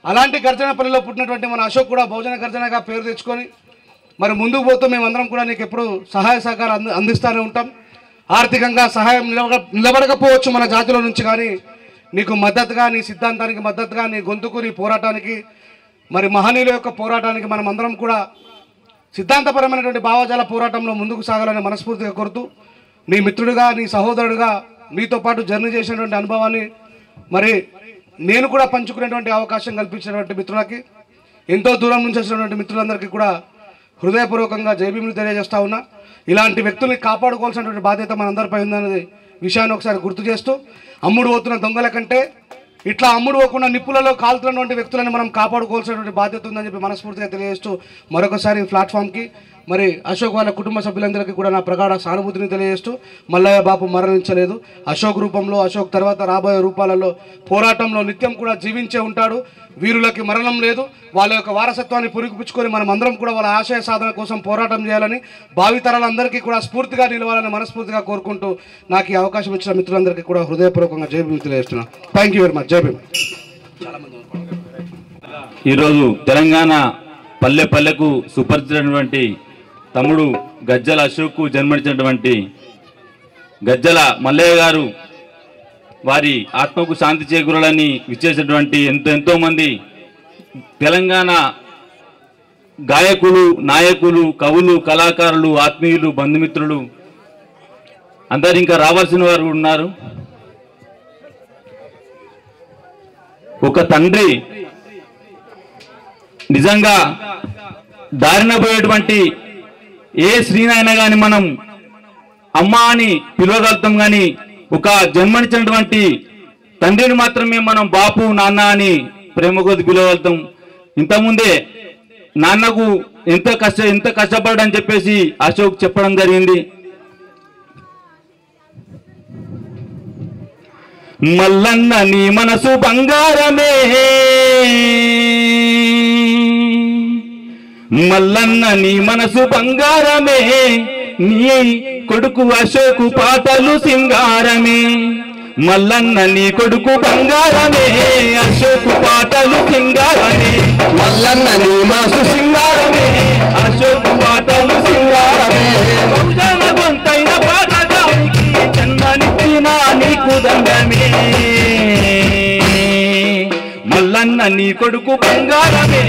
అలాంటి గర్జనపల్లిలో పుట్టినటువంటి మన అశోక్ కూడా బహుజన గర్జనగా పేరు తెచ్చుకొని మరి ముందుకు పోతూ మేమందరం కూడా నీకు ఎప్పుడు సహాయ సహకారం అందిస్తూనే ఉంటాం. ఆర్థికంగా సహాయం నిలబడకపోవచ్చు మన జాతిలో నుంచి, కానీ నీకు మద్దతుగా, నీ సిద్ధాంతానికి మద్దతుగా, నీ గొంతుకు, నీ పోరాటానికి, మరి మహనీయుల యొక్క పోరాటానికి మనం అందరం కూడా సిద్ధాంతపరమైనటువంటి భావజాల పోరాటంలో ముందుకు సాగాలని మనస్ఫూర్తిగా కోరుతూ, నీ మిత్రుడిగా, నీ సహోదరుడిగా నీతో పాటు జర్నీ చేసినటువంటి అనుభవాన్ని మరి నేను కూడా పంచుకునేటువంటి అవకాశం కల్పించినటువంటి మిత్రులకి, ఎంతో దూరం నుంచి వచ్చినటువంటి మిత్రులందరికీ కూడా హృదయపూర్వకంగా జైభీములు తెలియజేస్తా ఉన్నా. ఇలాంటి వ్యక్తుల్ని కాపాడుకోవాల్సినటువంటి బాధ్యత మనందరిపై ఉందనే విషయాన్ని ఒకసారి గుర్తు చేస్తూ, అమ్ముడు పోతున్న దొంగల కంటే ఇట్లా అమ్ముడు పోకుండా నిప్పులలో కాలుతున్నటువంటి వ్యక్తులను మనం కాపాడుకోవాల్సినటువంటి బాధ్యత ఉందని చెప్పి మనస్ఫూర్తిగా తెలియజేస్తూ మరొకసారి ప్లాట్ఫామ్కి మరి అశోక్ వాళ్ళ కుటుంబ సభ్యులందరికీ కూడా నా ప్రగాఢ సానుభూతిని తెలియజేస్తూ, మల్లయ్య బాపు మరణించలేదు. అశోక్ రూపంలో, అశోక్ తర్వాత రాబోయే రూపాలలో పోరాటంలో నిత్యం కూడా జీవించే ఉంటాడు. వీరులకి మరణం లేదు. వాళ్ళ యొక్క వారసత్వాన్ని పురిగిపుచ్చుకొని మనం అందరం కూడా వాళ్ళ ఆశయ సాధన కోసం పోరాటం చేయాలని, భావితరాలందరికీ కూడా స్ఫూర్తిగా నిలవాలని మనస్ఫూర్తిగా కోరుకుంటూ నాకు ఈ అవకాశం ఇచ్చిన మిత్రులందరికీ కూడా హృదయపూర్వకంగా జై భీమ్ తెలియజేస్తున్నాను. Thank you very much. జై భీమ్. ఈరోజు తెలంగాణ పల్లె పల్లెకు సుపరిచినటువంటి తమ్ముడు గజ్జల అశోక్కు జన్మనిచ్చినటువంటి గజ్జల మల్లయ్య గారు వారి ఆత్మకు శాంతి చేకూరాలని విచ్చేసినటువంటి ఎంతో మంది తెలంగాణ గాయకులు, నాయకులు, కవులు, కళాకారులు, ఆత్మీయులు, బంధుమిత్రులు అందరు ఇంకా రావాల్సిన వారు ఉన్నారు. ఒక తండ్రి నిజంగా దారిన పోయేటువంటి ఏ స్త్రీనైనా కానీ మనం అమ్మ అని పిలవగలుగుతాం, కానీ ఒక జన్మనిచ్చినటువంటి తండ్రిని మాత్రమే మనం బాపు, నాన్న అని ప్రేమ కొద్ది పిలవగలుగుతాం. ఇంతకుముందే నాన్నకు ఎంత కష్టపడని చెప్పేసి అశోక్ చెప్పడం జరిగింది. మల్లన్న నీ మనసు బంగారమే, మల్లన్న నీ మనసు బంగారమే, నీ కొడుకు అశోకు పాటలు సింగారమే. మల్లన్న నీ కొడుకు బంగారమే, అశోకు పాటలు సింగారమే. మల్లన్న నీ మనసు సింగారమే, అశోకు పాటలు సింగారమే. బహుజన గొంతైన పాటగానికి జన్మనిచ్చిన నీకు దండమే. మల్లన్న నీ కొడుకు బంగారమే,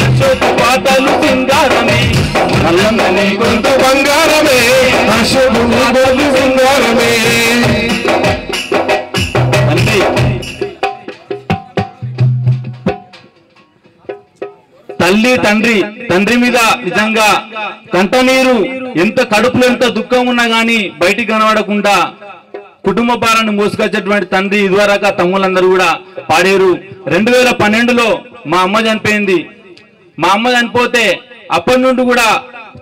అశోకు పాటలు సింగారమే. మల్లన్న నీ కొడుకు బంగారమే, అశోకు పాటలు సింగారమే. తల్లి తండ్రి మీద నిజంగా కంటనీరు, ఎంత కడుపులో ఎంత దుఃఖం ఉన్నా గానీ బయటికి కనబడకుండా కుటుంబ భారాన్ని మోసుకొచ్చేటువంటి తండ్రి ఇదివరకు తమ్ముళ్ళందరూ కూడా పాడారు. 2012లో మా అమ్మ చనిపోయింది. మా అమ్మ చనిపోతే అప్పటి నుండి కూడా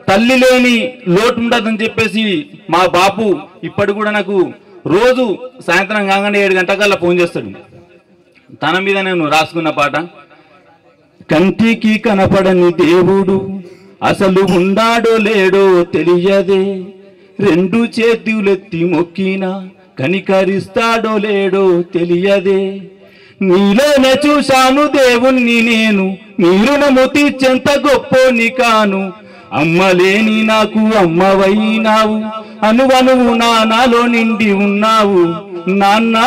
తల్లి లేని లోటు ఉండదని చెప్పేసి మా బాపు ఇప్పటి కూడా నాకు రోజు సాయంత్రం కాగానే 7 గంటకల్లా ఫోన్ చేస్తాడు. తన మీద నేను రాసుకున్న పాట, కంటికి కనపడని దేవుడు అసలు ఉండాడో లేడో తెలియదే, 2 చేతులెత్తి మొక్కినా కనికరిస్తాడో లేడో తెలియదే, నీలోనే చూశాను దేవుణ్ణి నేను, నీ రుణము తీర్చెంత గొప్పోని కాను, అమ్మలేని నాకు అమ్మవైనావు, అనువనువు నాలో నిండి ఉన్నావు నాన్నా,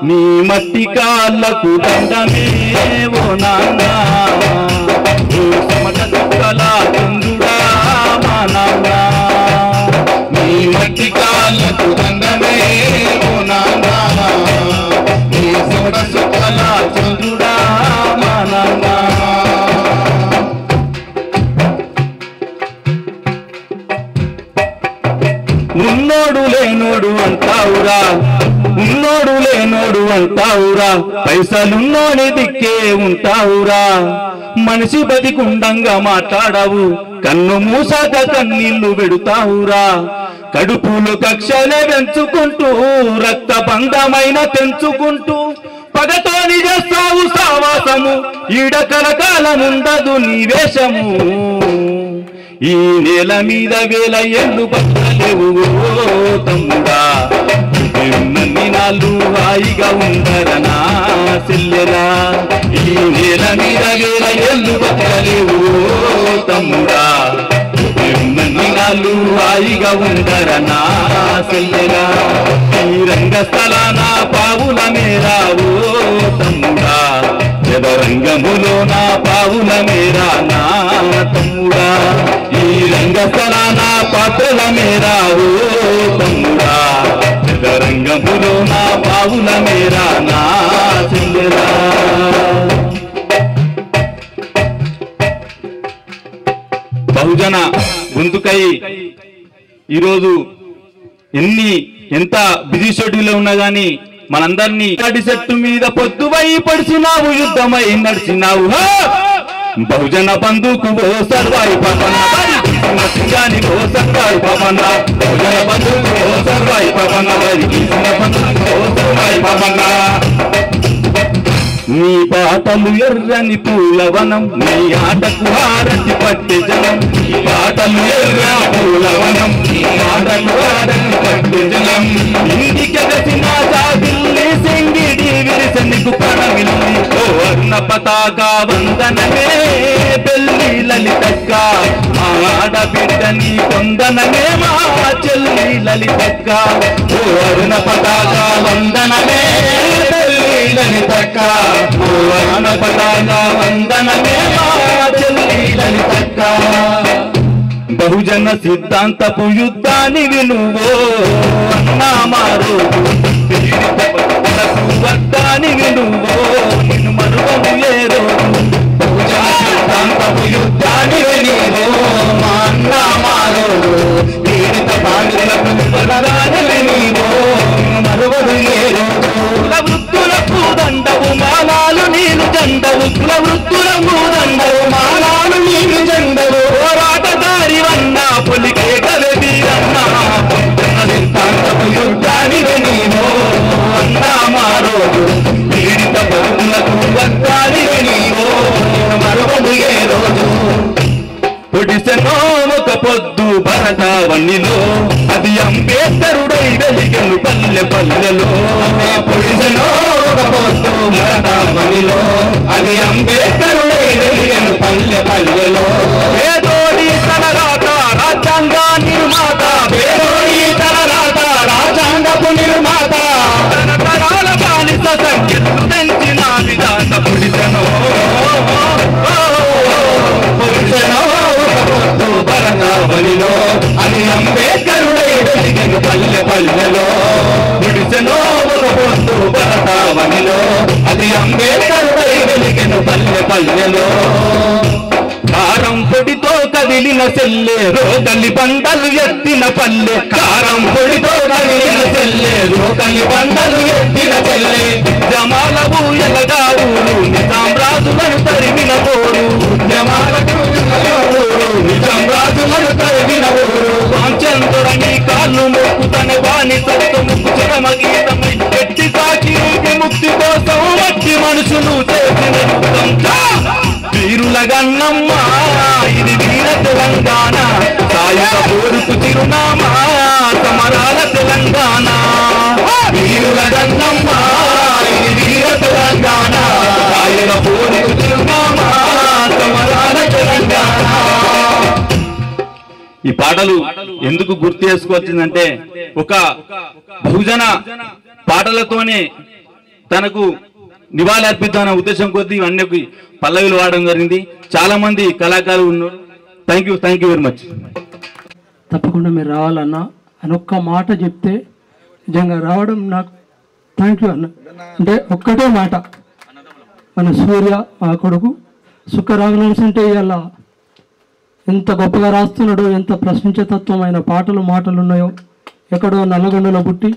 నీ మట్టి కాళ్ళకు దండమే ఓ నాన్నా, సమట చుక్కల చంద్రుడా మా నాన్న, నీ మట్టి కాళ్ళకు దండమే ఓ నాన్నా, నీ సమట చుక్కల చంద్రుడా మా నాన్న. ఉన్నోడు లేనోడు అంటావురా, ఉన్నోడు లేనోడు అంటావురా, పైసలున్నోని దిక్కే ఉంటావురా, మనిషి బతికుండంగా మాట్లాడావు, కన్ను మూసాక కన్నీళ్లు పెడతావురా, కడుపులు కక్షలే పెంచుకుంటూ రక్త బంధమైన తెంచుకుంటూ పగతోని చేస్తావు సావాసము, ఈడ కలకాలముండదు నీ వేషము, ఈ నేల మీద వేల ఏళ్ళు బతకలేవు తమ్ముడా, ఉన్నన్ని నాళ్ళు హాయిగా ఉండరనా చెల్లెలా, ఈ నేల మీద వేల ఏళ్ళు బతకలేవు తమ్ముడా, ఉన్నన్ని నాళ్ళు హాయిగా ఉండరనా చెల్లెలా, ఈ రంగస్థలాన పావుల మేరావు తమ్ముడా, జదరంగములో నా పావుల మేరా నా తమ్ముడా, ఈ రంగస్థలాన పాత్రల మేరావు తమ్ముడా, జదరంగములో నా పావుల మేరా నా చెల్లెలా. బహుజన గొంతుకై ఈరోజు ఎంత బిజీ షెడ్యూల్ ఉన్నా గానీ మనందరినీ చెట్టు మీద పొద్దువై పడిచినావు, యుద్ధమై నడిచినావు, బహుజన బంధుకు ఓ సర్వాయి పవన, ఓ సర్వాయి పవన, బహుజన బంధుకు ఓ సర్వాయి పవన, ఓ సర్వాయి పవన. నీ పాటలు ఎర్రని పూలవనం, నీ ఆటకు హారతి పట్టె జనం, నీ పాటలు ఎర్ర పూలవనం, నీ ఆటకు హారతి పట్టె జనం, ఇంటికెగసిన జాబిల్లి సింగిడి విరిసి నీకు ప్రణమిల్లి ఓ అరుణ పతాక వందనమే పెళ్లి లలితక్క మా ఆడబిడ్డ నీ కొందనమే మా చెల్లి లలితక్క ఓ అరుణ పతాక వందనమే పెళ్లి లలితక్క ఓ అరుణ పతాక వందనమే మా చెల్లి లలితక్క బహుజన సిద్ధాంతపు యుద్ధానివి నువ్వో అన్నా మారు వర్గానివి నువ్వో నిన్ను మరువము లేరు బహుజన సిద్ధాంతపు యుద్ధానివి నీవో మా అన్నా మారు పీడిత బాధ్యులకు వర్గానివి నీవో మరువము లేరు కుల వృత్తులకు దండవు మాలాలు నీరు జెండవు కుల వృత్తులకు దండవు మాలాలు నీరు జెండవు పోరాటదారి వన్నా పొలికే కలవీరన్నా యుద్ధానివి నీవో అన్నా మారోజు పీడిత బతుకులకు వర్గానివి నీవో మరవదు ఏ రోజు పొడిసెనో ఒక పొద్దు భరతావనిలో అది అంబేద్కరుడై వెలిగెను పల్లె పల్లెలో పొడిసెనో ఒక పొద్దు భరతావనిలో అది అంబేద్కరుడై వెలిగెను పల్లె పల్లెలో పేదోడి తలరాత రాజ్యాంగ నిర్మాత పేదోడి తలరాత రాజ్యాంగపు నిర్మాత తరతరాల బానిస సంఖ్యలు పెంచిన విధాత పొడిసెనో భరతావనిలో అది అంబేద్కరుడై వెలిగెను పల్లె పల్లెలో పొడిసెనో ఒక పొద్దు భరతావనిలో అది అంబేద్కరుడై వెలిగెను పల్లె పల్లెలో కారం పొడితో కదిలిన సెల్లే రోగలి బండలు ఎత్తిన పల్లె కారం పొడితో కదిలిన సెల్లే రోగలి బండలు ఎత్తిన చెల్లె జమాలవు ఎలగా ఊరు నిజాం రాజులను తరిమిన పోరు జమాలకు నిజాం రాజులను తరిమిన పోరు రామచంద్రుని కాళ్ళు మొక్కుతని వాణి సత్తు ముక్కు చిరమగీతమై ఎట్టి సాకి విముక్తి కోసం వచ్చి మనుషులు చేసిన వీరుల గన్నమ్మ ఇది వీర తెలంగాణ సాయుధ పోరుకు చిరునామా సమరాల తెలంగాణ వీరుల గన్నమ్మ ఇది వీర తెలంగాణ సాయుధ పోరుకు చిరునామా సమరాల తెలంగాణ. ఈ పాటలు ఎందుకు గుర్తు చేసుకొచ్చిందంటే ఒక బహుజన పాటలతోనే తనకు నివాళి అర్పిద్దామనే ఉద్దేశం కొద్దీ ఇవన్నీ పల్లవిలు వాడడం జరిగింది. చాలా మంది కళాకారులు ఉన్నారు. Thank you very much. తప్పకుండా మీరు రావాలన్నా అని ఒక్క మాట చెప్తే నిజంగా రావడం నాకు థ్యాంక్ యూ అన్న. అంటే ఒక్కటే మాట, మన సూర్య మా కొడుకు సుఖరాఘులన్స్ అంటే ఇలా ఎంత గొప్పగా రాస్తున్నాడో, ఎంత ప్రశ్నించే తత్వమైన మాటలు ఉన్నాయో. ఎక్కడో నల్లగొండలో పుట్టి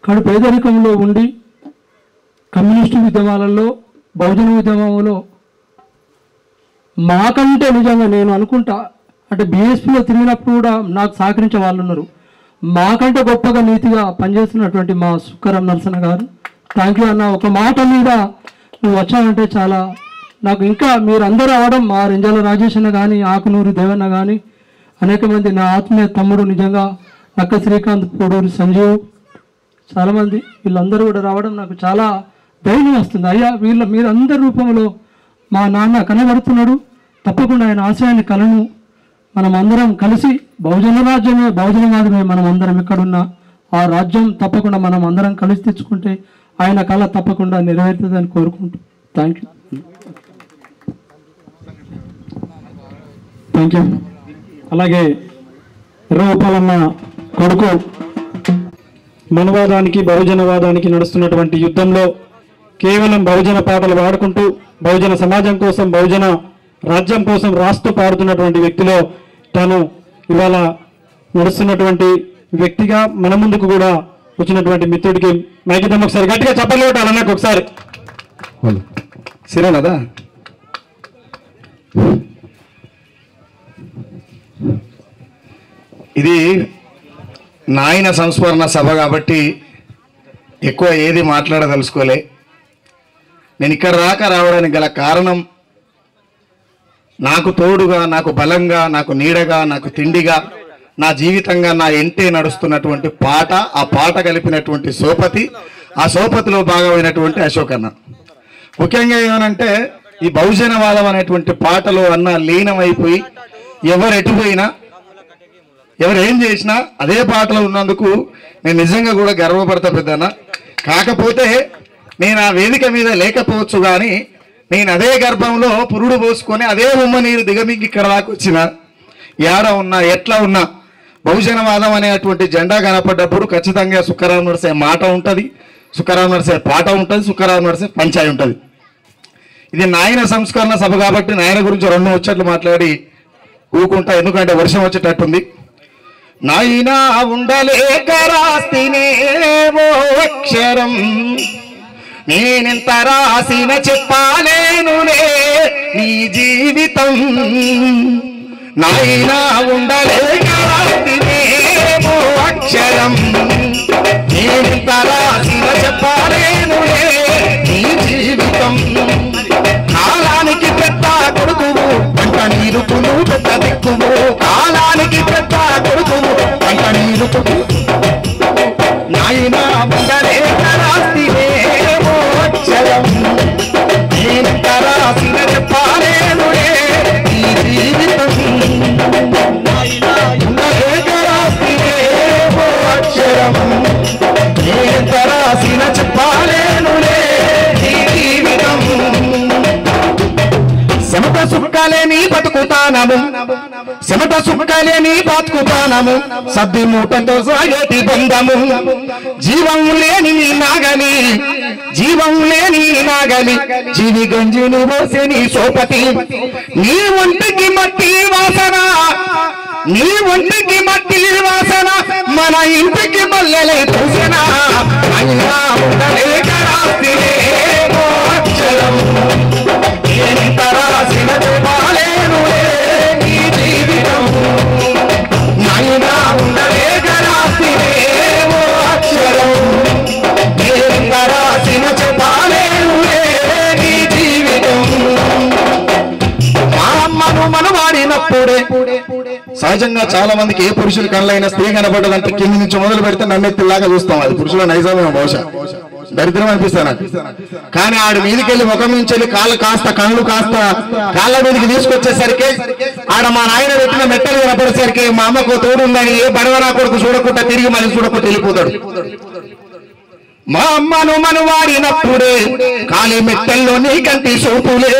కడు పేదరికంలో ఉండి కమ్యూనిస్టు ఉద్యమాలలో బహుజన ఉద్యమంలో మాకంటే నిజంగా నేను అనుకుంటా అంటే బీఎస్పీలో తిరిగినప్పుడు కూడా నాకు సహకరించే వాళ్ళు ఉన్నారు. మాకంటే గొప్పగా నీతిగా పనిచేస్తున్నటువంటి మా సుక్కరం నరసన్న గారు థ్యాంక్ యూ అన్న. ఒక మాట మీద నువ్వు వచ్చావంటే చాలా నాకు ఇంకా మీరందరూ అవడం, మా రెంజాల రాజేష్ అన్న కానీ ఆకునూరి దేవన్న కానీ అనేక మంది నా ఆత్మీయ తమ్ముడు నిజంగా నక్క శ్రీకాంత్ పొడూరి సంజీవ్ చాలామంది వీళ్ళందరూ కూడా రావడం నాకు చాలా ధైర్యం వస్తుంది. అయ్యా మీరందరి రూపంలో మా నాన్న కనబడుతున్నాడు. తప్పకుండా ఆయన ఆశయాన్ని కలను మనం అందరం కలిసి బహుజన రాజ్యమే బహుజనవాదమే మనం అందరం ఎక్కడున్నా ఆ రాజ్యం తప్పకుండా మనం అందరం కలిసి తెచ్చుకుంటే ఆయన కళ తప్పకుండా నెరవేరుతుందని కోరుకుంటూ థ్యాంక్ యూ. అలాగే ఎర్రగోపాలన్న కొడుకు మనవాదానికి బహుజనవాదానికి నడుస్తున్నటువంటి యుద్ధంలో కేవలం బహుజన పాటలు పాడుకుంటూ బహుజన సమాజం కోసం బహుజన రాజ్యం కోసం రాస్తూ పాడుతున్నటువంటి వ్యక్తిలో తాను ఇవాళ నడుస్తున్నటువంటి వ్యక్తిగా మన ముందుకు కూడా వచ్చినటువంటి మిత్రుడికి మైకిద్దాం ఒకసారి గట్టిగా చెప్పలు కొట్టాలి నాకు ఒకసారి సిరేనదా. ఇది నాయన సంస్మరణ సభ కాబట్టి ఎక్కువ ఏది మాట్లాడదలుచుకోలే. నేను ఇక్కడ రావడానికి గల కారణం నాకు తోడుగా, నాకు బలంగా, నాకు నీడగా, నాకు తిండిగా, నా జీవితంగా నా ఎంటే నడుస్తున్నటువంటి పాట, ఆ పాట కలిపినటువంటి సోపతి ఆ సోపతిలో భాగమైనటువంటి అశోక్ అన్న. ముఖ్యంగా ఏమనంటే ఈ బహుజనవాదం అనేటువంటి పాటలో అన్న లీనమైపోయి ఎవరు ఎటుపోయినా ఎవరు ఏం చేసినా అదే పాటలో ఉన్నందుకు నేను నిజంగా కూడా గర్వపడతా పెద్దన్న. కాకపోతే నేను ఆ వేదిక మీద లేకపోవచ్చు కానీ నేను అదే గర్భంలో పురుడు పోసుకొని అదే ఉమ్మ నీరు దిగమింగి ఇక్కడ దాకా వచ్చిన ఏడ ఉన్నా ఎట్లా ఉన్నా బహుజనవాదం అనేటువంటి జెండా కనపడ్డప్పుడు ఖచ్చితంగా సుఖరాం నడిసే మాట ఉంటుంది, సుఖరాం నడిసే పాట ఉంటుంది, సుఖరాం నడిసే పంచాయి ఉంటుంది. ఇది నాయన సంస్కరణ సభ కాబట్టి నాయన గురించి 2 ముచ్చట్లు మాట్లాడి ఊకుంటా, ఎందుకంటే వర్షం వచ్చేటట్టుంది. నాయనా ఉండలేక రాస్తేనేవో అక్షరం నేనెంత రాసిన చెప్పాలేనులే నీ జీవితం. నాయనా ఉండలేక రాస్తేనేవో అక్షరం నేనెంత రాసిన చెప్పాలేనులే నీ జీవితం. కాలానికి పెద్ద కొడుకువు పంట నీరుకును పెద్ద దిక్కువు, కాలానికి పెద్ద కొడుకువు పంట నీరుకును. నాయనా ఉండలేక రాస్తేనేవో అక్షరం నేనెంత రాసిన చెప్పాలేనులే నీ జీవితం. నాయనా ఉండలేక రాస్తేనేవో అక్షరం నేనెంత రాసిన చెప్పాలేనులే నీ జీవితం. చెమట సుక్కలేని బతుకుతానము, చెమట సుక్కలేని బతుకుతానము, సద్ది మూటతో సాగేటి బంధము. జీవం లేని నాగలి, జీవం లేని నాగలి, జీవి గంజిని మోసేని సోపతి. నీ ఒంటికి మట్టి వాసన, నీ ఒంటికి మట్టి వాసన, మన ఇంటికి మల్లెలే పూసన. అయినా ఉండలేక రాస్తేనేవో అక్షరం నేనెంత రాసిన చెప్పాలేనులే నీ జీవితం. నాయనా ఉండలేక రాస్తేనేవో అక్షరం నేనెంత రాసిన చెప్పాలేనులే నీ జీవితం. మా అమ్మను మనవాడినప్పుడే సహజంగా చాలా మందికి ఏ పురుషుల కళ్ళైనా స్త్రీ కనబడ్డదంటే కింది నుంచి మొదలు పెడితే నన్నెత్తిలాగా చూస్తాం. అది పురుషుల నైజమే, బహుశా దరిద్రం అనిపిస్తాను. కానీ ఆడి మీదకి వెళ్ళి ముఖం నుంచి వెళ్ళి కాళ్ళు కాస్త కళ్ళు కాస్త కాళ్ళ మీదకి తీసుకొచ్చేసరికి ఆడ మా నాయన పెట్టిన మెట్టలు కనపడేసరికి మా అమ్మకు తోడుందని ఏ బడవనా కొడుకు చూడకుండా తిరిగి మళ్ళీ చూడకుండా వెళ్ళిపోతాడు. మా అమ్మను మనవాడినప్పుడే కాలి మెట్టల్లో నీ కంటి సోపులే,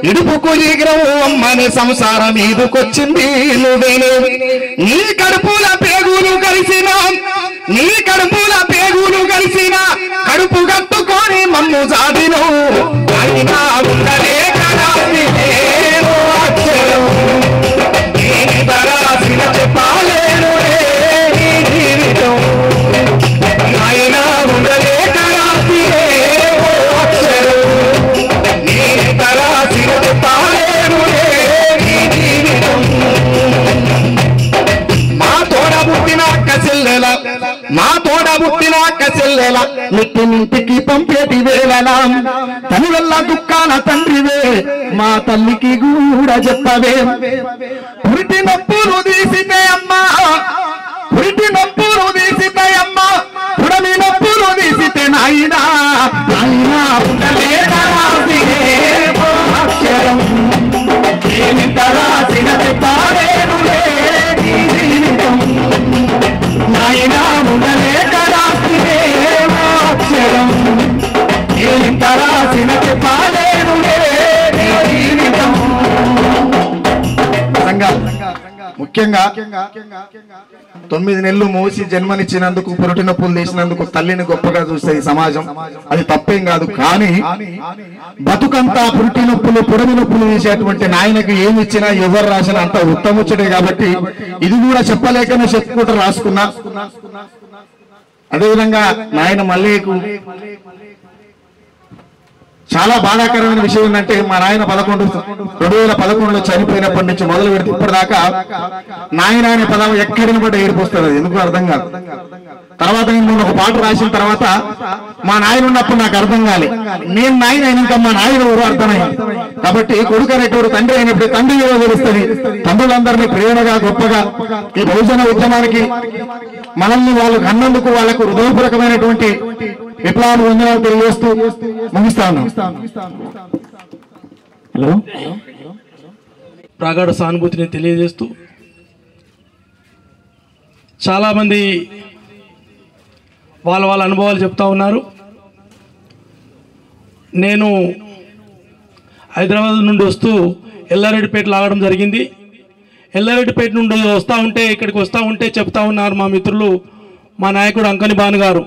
ఇడుపుకు ఎగిరవు అమ్మని సంసారం మీదకొచ్చింది నువ్వేనే. నీ కడుపుల పేగులు కలిసిన, నీ కడుపుల పేగులు కలిసిన, కడుపు కట్టుకొని మమ్ము సాధిను. అయినా ఉండలేక రాస్తేనేవో అక్షరం నేనెంత రాసిన చెప్పాలేనులే నీ జీవితం. నాయనా ఉండలేక రాస్తేనేవో అక్షరం నేనెంత రాసిన చెప్పాలేనులే నీ జీవితం. మా తోడ పుట్టిన కసిల్లెల, మా తోడ పుట్టిన కసిల్లెల నిట్టినింటికి పంపేటి వేళలా, తల్లి వల్ల దుఃఖాన తండ్రివే మా తల్లికి కూడా చెప్పవే. పురిటి నొప్పులు తీసితే అమ్మా, పురిటి నొప్పులు తీసితే అమ్మా, పుడమి నొప్పులు తీసితే నాయనా. నాయనా ఉండలేక రాస్తేనేవో అక్షరం నేనెంత రాసిన చెప్పాలేనులే నీ జీవితం. నాయనా ఉండలేక రాస్తేనేవో అక్షరం నేనెంత రాసిన చెప్పాలేనులే నీ జీవితం. ముఖ్యంగా 9 నెలలు మోసి జన్మనిచ్చినందుకు పురుటి నొప్పులు తీసినందుకు తల్లిని గొప్పగా చూస్తే ఈ సమాజం. అది తప్పేం కాదు. కానీ బతుకంతా పురుటి నొప్పులు పురమి నొప్పులు తీసేటువంటి నాయనకు ఏమి ఇచ్చినా ఎవరు రాసినా అంత ఉత్తముచ్చటే. కాబట్టి ఇది కూడా చెప్పలేకనే చెప్పుకుంటూ రాసుకున్నా. అదేవిధంగా నాయన మల్లేకు చాలా బాధాకరమైన విషయం ఏంటంటే మా నాయన 2011లో చనిపోయినప్పటి నుంచి మొదలు పెడితే ఇప్పటిదాకా నాయన అనే పదం ఎక్కడిని బట్టి ఏడిపోస్తుంది, ఎందుకు అర్థం కాదు. తర్వాత నేను ఒక పాట రాసిన తర్వాత మా నాయన ఉన్నప్పుడు నాకు అర్థం కాలే, నేను నాయన అయినాక మా నాయన ఎవరు అర్థమైంది. కాబట్టి కొడుకు అనేటోడు తండ్రి అయినప్పుడు తండ్రి ఎవరో తెలుస్తుంది. తండ్రులందరినీ ప్రేమగా గొప్పగా ఈ బహుజన ఉద్యమానికి మనల్ని వాళ్ళు కన్నందుకు వాళ్ళకు హృదయపూర్వకమైనటువంటి విప్లవాలు వందనాలు తెలియజేస్తూ ముగిస్తాను. హలో, ప్రగాఢ సానుభూతిని తెలియజేస్తూ చాలామంది వాళ్ళ అనుభవాలు చెప్తా ఉన్నారు. నేను హైదరాబాద్ నుండి వస్తూ ఎల్లారెడ్డిపేట లాగడం జరిగింది. ఎల్లారెడ్డిపేట నుండి ఇక్కడికి వస్తూ ఉంటే చెప్తా ఉన్నారు మా మిత్రులు, మా నాయకుడు అంకని భాను గారు,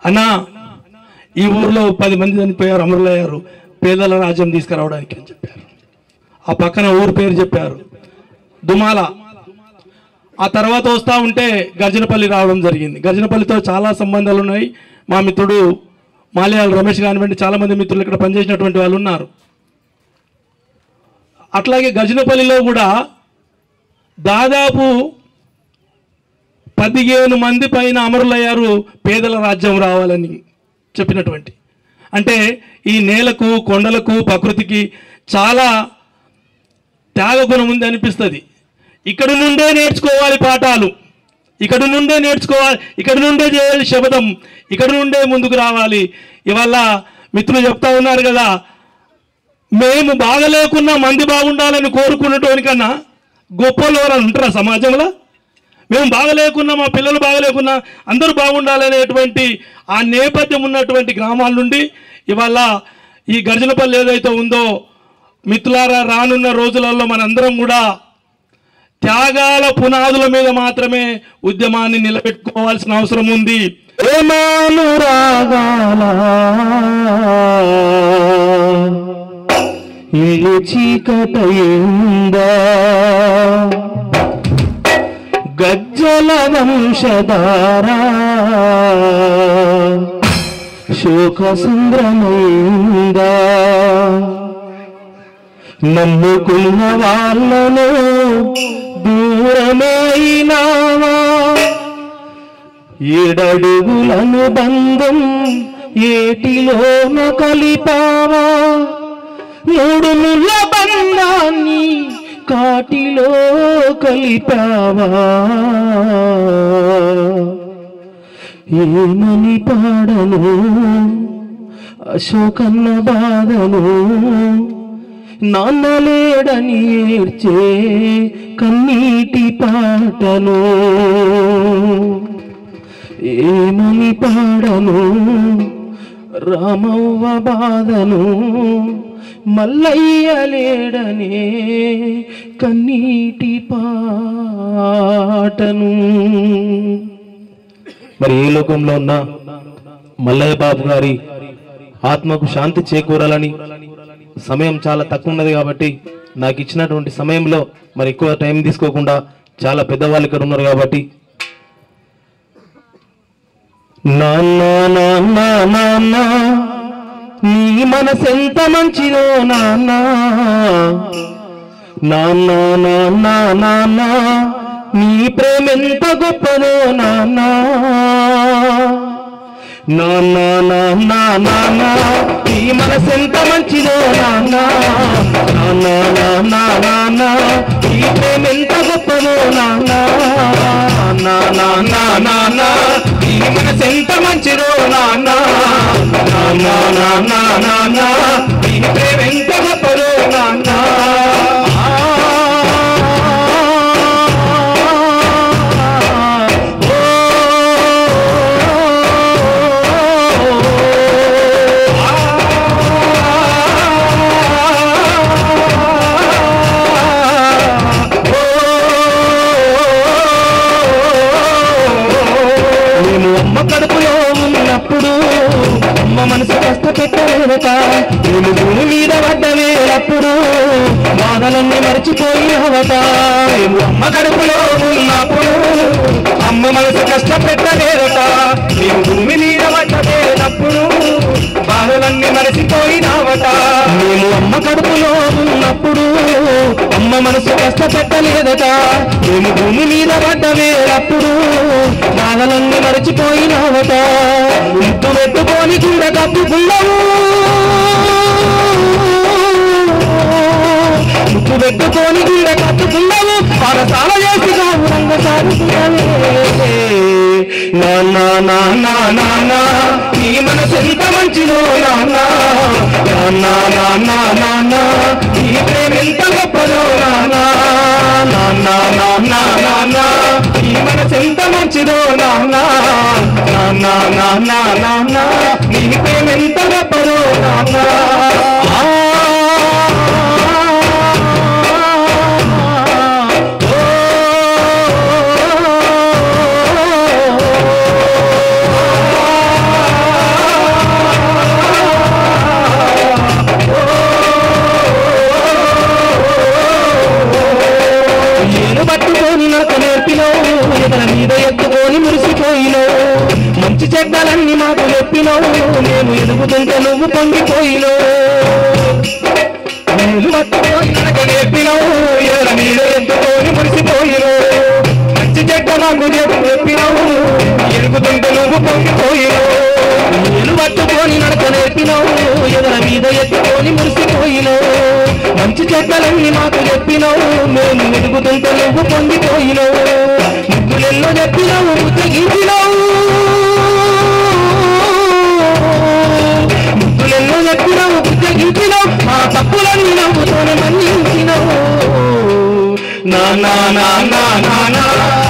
అన్నా ఈ ఊర్లో 10 మంది చనిపోయారు, అమరులయ్యారు, పేదల రాజ్యం తీసుకురావడానికి అని చెప్పారు. ఆ పక్కన ఊరు పేరు చెప్పారు, దుమాల. ఆ తర్వాత వస్తూ ఉంటే గర్జనపల్లి రావడం జరిగింది. గర్జనపల్లితో చాలా సంబంధాలు ఉన్నాయి. మా మిత్రుడు మాల్యాల రమేష్ కానివ్వండి, చాలామంది మిత్రులు ఇక్కడ పనిచేసినటువంటి వాళ్ళు ఉన్నారు. అట్లాగే గర్జనపల్లిలో కూడా దాదాపు 15 మంది పైన అమరులయ్యారు పేదల రాజ్యం రావాలని చెప్పినటువంటి. అంటే ఈ నేలకు, కొండలకు, ప్రకృతికి చాలా త్యాగగుణం ఉంది అనిపిస్తుంది. ఇక్కడ నుండే నేర్చుకోవాలి పాఠాలు, ఇక్కడ నుండే నేర్చుకోవాలి, ఇక్కడ నుండే చేయాలి శబదం, ఇక్కడ నుండే ముందుకు రావాలి. ఇవాళ మిత్రులు చెప్తా ఉన్నారు కదా, మేము బాగలేకున్నా మంది బాగుండాలని కోరుకున్నటోనికన్నా గొప్పలు ఎవరైనా ఉంటారా సమాజంలో? మేము బాగలేకున్నా, మా పిల్లలు బాగలేకున్నా అందరూ బాగుండాలనేటువంటి ఆ నేపథ్యం ఉన్నటువంటి గ్రామాల నుండి ఇవాళ ఈ గర్జనపల్లి ఏదైతే ఉందో, మిత్రులారా, రానున్న రోజులలో మనందరం కూడా త్యాగాల పునాదుల మీద మాత్రమే ఉద్యమాన్ని నిలబెట్టుకోవాల్సిన అవసరం ఉంది. చీకటయిందా గజ్జల వంశధారా శోక సంద్రమైందా నమ్ముకున్న వాళ్ళను దూరమైనావా ఏడడుగులను బంధం ఏటిలోన కలిపావా 3 ముళ్ళ బంధాన్ని కాటిలో కలిపావా ఏమని పాడను అశోకన్న బాధను నాన్న లేడని ఏడ్చే కన్నీటి పాటను ఏమని పాడను రామవ్వ బాధను మల్లయ్య లేడనే కన్నీటి పాటను. మరి ఏ లోకంలో ఉన్న మల్లయ్య బాబు గారి ఆత్మకు శాంతి చేకూరాలని సమయం చాలా తక్కువ ఉన్నది కాబట్టి నాకు ఇచ్చినటువంటి సమయంలో మరి ఎక్కువ టైం తీసుకోకుండా చాలా పెద్దవాళ్ళు ఇక్కడ ఉన్నారు కాబట్టి నాన్న నాన్న నాన్న నీ మనసు ఎంత మంచిదో నాన్న నాన్న నాన్న నాన్న నీ ప్రేమ ఎంత గొప్పదో నాన్న నాన్న నాన్న నాన్న నీ మనసు ఎంత మంచిదో నాన్న నాన్న నాన్న నాన్న నీ ప్రేమ ఎంత గొప్పదో నాన్న నాన్న నాన్న నాన్న నీ మనసు ఎంత మంచిదో నాన్న నాన్న నాన్న నాన్న నీ ప్రేమ ఎంత గొప్పదో నాన్న మనసు కష్టపెట్టలేదట నేను భూమి మీద పడ్డవేటప్పుడు బాధలన్నీ మర్చిపోయినవట నేను అమ్మ కడుపులో ఉన్నప్పుడు అమ్మ మనసు కష్టపెట్టలేదట నేను భూమి మీద పడ్డవేటప్పుడు బాధలన్నీ మర్చిపోయినవట నేను అమ్మ కడుపులో ఉన్నప్పుడు అమ్మ మనసు కష్టపెట్టలేదట నేను భూమి మీద పడ్డవేటప్పుడు బాధలన్నీ మర్చిపోయినవట ముద్దు పెట్టుకొని కూడా కప్పుకున్నావు ముద్దు పెట్టుకొని కూడా కప్పుకున్నావు పాఠశాల చేసి రంగ సాగుతున్నావే నాన్న నాన్న నాన్న నీ మనసు ఎంత మంచిదో నాన్న నాన్న నాన్న నాన్న నీ ప్రేమ ఎంత గొప్పదో నాన్న నాన్న నాన్న నాన్న నీ మనసు ఎంత మంచిదో నాన్న నాన్న నాన్న నాన్న నీ ప్రేమ ఎంత గొప్పదో నాన్న పట్టుకొని నాకు నేర్పినావు ఎదల మీద ఎత్తుకొని మురిసిపోయినావు మంచి చెడ్డలన్నీ మాకు చెప్పినావు నేను ఎదుగుతుంటే నువ్వు పొంగిపోయినావు నేను పట్టుకొని నాకు నేర్పినావు ఎదల మీద ఎత్తుకొని మురిసిపోయినావు మంచి చెడ్డ నాకు చెప్పినావు ఎదుగుతుంటే నువ్వు పొంగిపోయినావు నేను పట్టుకొని నడక నేర్పినావు ఎదల మీద ఎత్తుకొని మురిసిపోయినావు మంచి చెడ్డలన్నీ మాకు చెప్పినావు మేము ఎదుగుతుంటే నువ్వు పొంగిపోయినావు ముగ్గులెన్నో చెప్పినావు ముద్దగించినావు ముగ్గులెన్నో చెప్పినావు ముద్దగించినావు మా తప్పులన్నీ నవ్వుతోనే మన్నించినావు నాన్న నాన్న నాన్న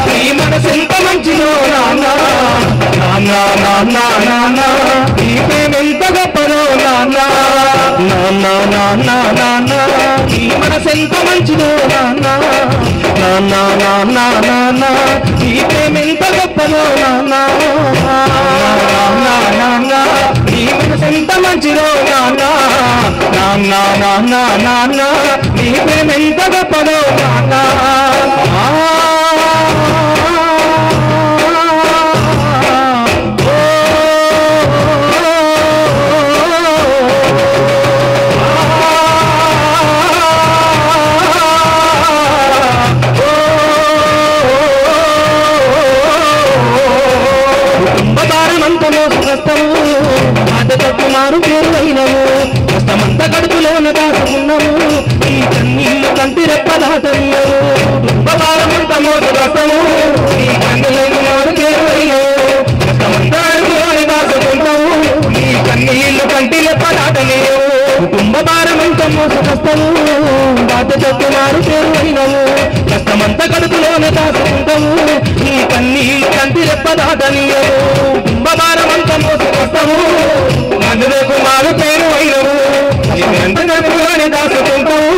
నీ మనసు ఎంత మంచిదో నాన్న నాన్న నాన్న నాన్న నీ ప్రేమ ఎంత గొప్పదో నాన్న నాన్న నాన్న నాన్న నీ మనసు ఎంత మంచిదో నాన్న నాన్న నాన్న నాన్న నీ ప్రేమ ఎంత గొప్పదో నాన్న నాన్న నాన్న నీ మనసు ఎంత మంచిదో నాన్న నాన్న నాన్న నాన్న నీ ప్రేమ ఎంత గొప్పదో నాన్న మారు పేరు అయినవు కష్టమంతా కడుపులోన దాచుకున్నాము ఈ కన్నీళ్ళు కంటి రెప్పదాటయ్యవు దుఃఖభారమంతా మోసు కష్టము ఈ కన్నీళ్ళు మారు పేరు అయినవు కష్టమంతా కడుపులోన దాచుకుంటాము ఈ కన్నీళ్ళు కంటి రెప్పదాటలేవు కుటుంబ భారమంతా మోసు కష్టము బాధ చెట్టు మారు పేరు అయినవు కష్టమంతా కడుపులోన దాచుకుంటాము ఈ కన్నీళ్ళు కంటి రెప్పదాటలేవు కుటుంబ భారమంతా మోసు కష్టము అందుకు మారు పేరు అయినవు ఎంత గడుపులోనే దాచుకుంటావు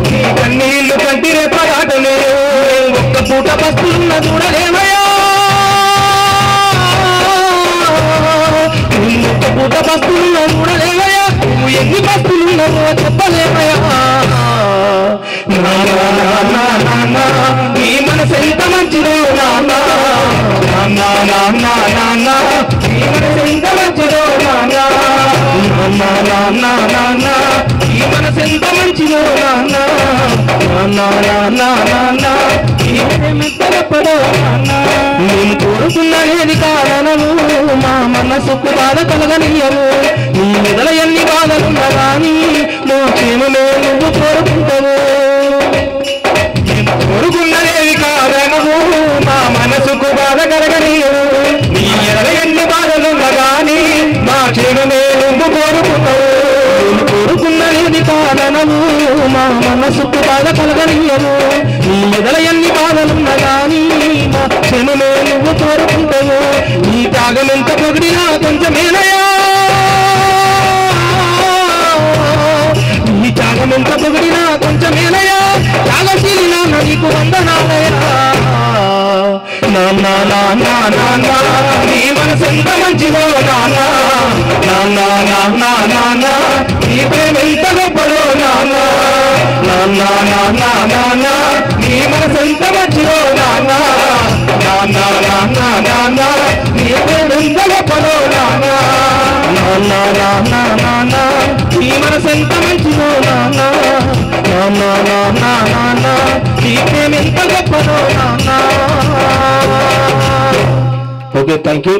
నీ కన్నీళ్లు కంటి రేపడాటలేవు ఒక్క పూట బస్తులున్న చూడలేమయ్యా ఒక్క పూట బస్తులున్న చూడలేమయ్యా నువ్వు ఎన్ని బస్తులున్నావో చెప్పలేమయ్యా నీ మనసు ఎంత మంచిదో నాన్న నాన్న నాన్న నాన్న నీ మనసు ఎంత మంచిదో నాన్న నాన్న నాన్న నాన్న నీ మనసు ఎంత మంచిదో నాన్న నాన్న నాన్న నాన్న నీ ఎంత గొప్పదో నాన్న నేను కోరుకున్నది కారణము మా మనసుకు బాధ కలగనీయము నీ మెదల ఎన్ని బాధలున్నా కానీ మా క్షేమమే నువ్వు కోరుకుంటావు కోరుకున్నదేవి కారణము మా మనసుకు బాధ కలగనీయము నీ ఎడల ఎన్ని బాధలున్నా కానీ మా క్షేమమే నువ్వు కోరుకుంటావు కోరుకున్నదేవి కారణము మా మనసుకు బాధ కలగనీయము నీ ఎడల ఎన్ని బాధలున్నా కానీ మా క్షేమమే నువ్వు కోరుకుంటావు నీ త్యాగం ఎంత పొగిడినా కొంచెమేనయా నీ త్యాగం ఎంత పొగిడినా కొంచెమేనయా త్యాగశీలి నాన్న నీకు వందనాలయా నాన్న నాన్న నాన్న నీ మనసు ఎంత మంచిదో నాన్న నాన్న నాన్న నాన్న నీ ప్రేమ ఎంత గొప్పదో నాన్న నాన్న నాన్న నాన్న నీ మనసు ఎంత మంచిదో నాన్న నాన్న నాన్న నాన్న నీ ప్రేమ ఎంత గొప్పదో నాన్న నాన్న నాన్న నాన్న నీ మనసు ఎంత మంచిదో నాన్న నాన్న నాన్న నాన్న నీ ప్రేమ ఎంత గొప్పదో నాన్న ఓకే థ్యాంక్ యూ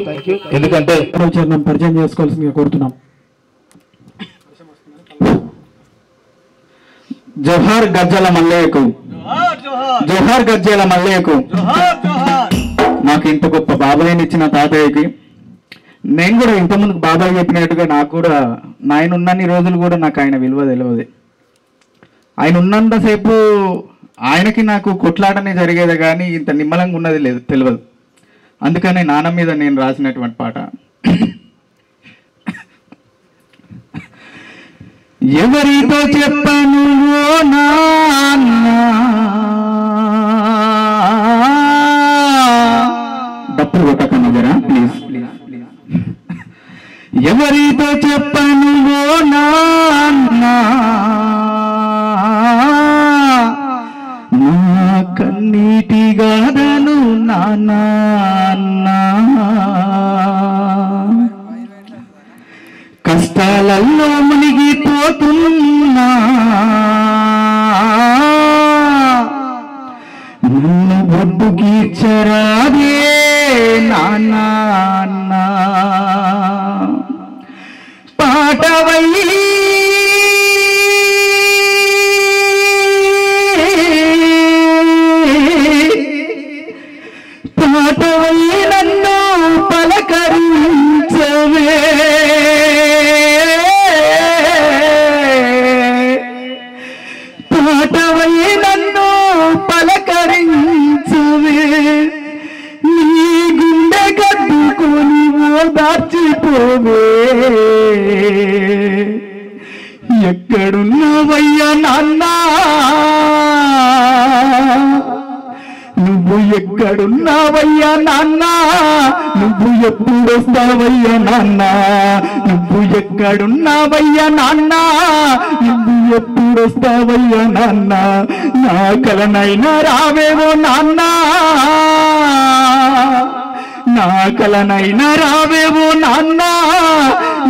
ఎందుకంటే చరణం పరిచయం చేసుకోవాల్సిందిగా కోరుతున్నాం. జోహార్ గజ్జల మల్లయ్యకు, జోహార్ గజ్జల మల్లయ్యకు నాకు ఇంత గొప్ప బాబాయ్ని ఇచ్చిన తాతయ్యకి, నేను కూడా ఇంతకుముందుకు బాబాయ్ చెప్పినట్టుగా నాకు కూడా ఆయన ఉన్నన్ని రోజులు కూడా నాకు ఆయన విలువ తెలియదు. ఆయన ఉన్నంతసేపు ఆయనకి నాకు కొట్లాటనే జరిగేది కానీ ఇంత నిమ్మలంగా ఉన్నది లేదు తెలియదు. అందుకనే నాన్న మీద నేను రాసినటువంటి పాట. ఎవరితో చెప్పను ఓ నాన్న, డప్పులు కొట్టకన్నా జరా ప్లీజ్. ఎవరితో చెప్పను ఓ నాన్న, నా కన్నీటి గాథను నాన్న, కష్టాలలో మునిగిపోతున్నా నన్ను ఒడ్డుకి చరాదే నాన్న, పాటవై నన్ను పలకరించవే, పాటవై నన్ను పలకరించవే, నీ గుండె కట్టుకొని ఓదార్చిపోవే, ఎక్కడున్నావయ్యా నాన్న, నువ్వు ఎక్కడున్నావయ్యా నాన్న, నువ్వు ఎప్పుడు వస్తావయ్యా నాన్న, నువ్వు ఎక్కడున్నావయ్యా నాన్న, నువ్వు ఎప్పుడు వస్తావయ్యా నాన్న, నా కలనైనా రావేవో నాన్న, నా కలనైనా రావేవో నాన్న,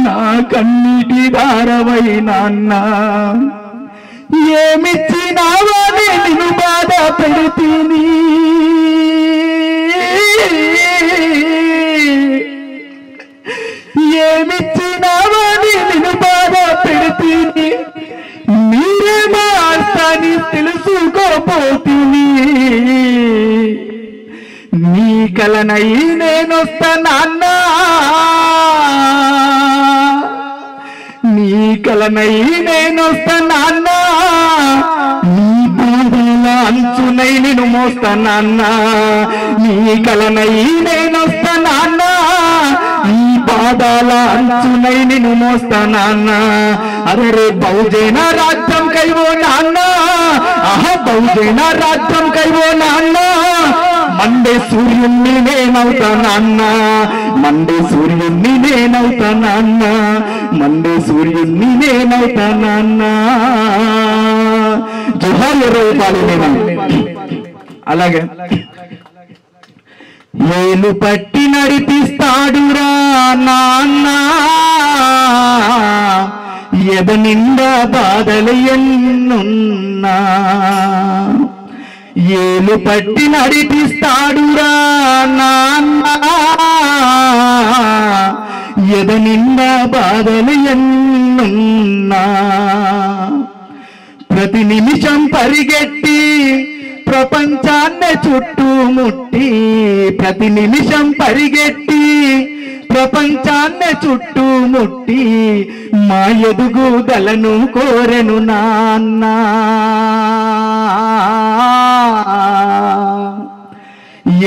నా కన్నీటి దారవై నాన్న, ఏమిచ్చినావని నిన్ను బాధ పెడితిని, ఏమిచ్చినావని నిన్ను బాధ పెడితిని, మీరే మాస్తాని తెలుసుకోపోతిని, నీ కలనై నేనొస్తా నాన్న, నీ కలనై నేనొస్తా నాన్న, నీ బాధల అంచునై నేను మోస్తా నాన్న, నీ కలనై నేనొస్తా నాన్న, నీ బాధల అంచునై నేను మోస్తా నాన్న, అరే బహుజన రాజ్యం కైవో నాన్న, ఆహా బహుజన రాజ్యం కైవో నాన్న, మండే సూర్యుణ్ణి నేనవుతా నాన్న, మండే సూర్యుణ్ణి నేనవుతా నాన్న, మండే సూర్యుణ్ణి నేనవుతా నాన్న. జోహార్ రూపాలు నేను. అలాగే ఏలు పట్టి నడిపిస్తాడురా నాన్న, ఎద నిండా బాధలు ఎన్నున్నా, ఏలు పట్టి నడిపిస్తాడురా నాన్న, ఎద నిండా బాధలు ఎన్నున్నా, ప్రతి నిమిషం పరిగెట్టి ప్రపంచాన్ని చుట్టుముట్టి, ప్రతి నిమిషం పరిగెట్టి ప్రపంచాన్ని చుట్టుముట్టి, మా ఎదుగుదలను కోరెను నాన్న,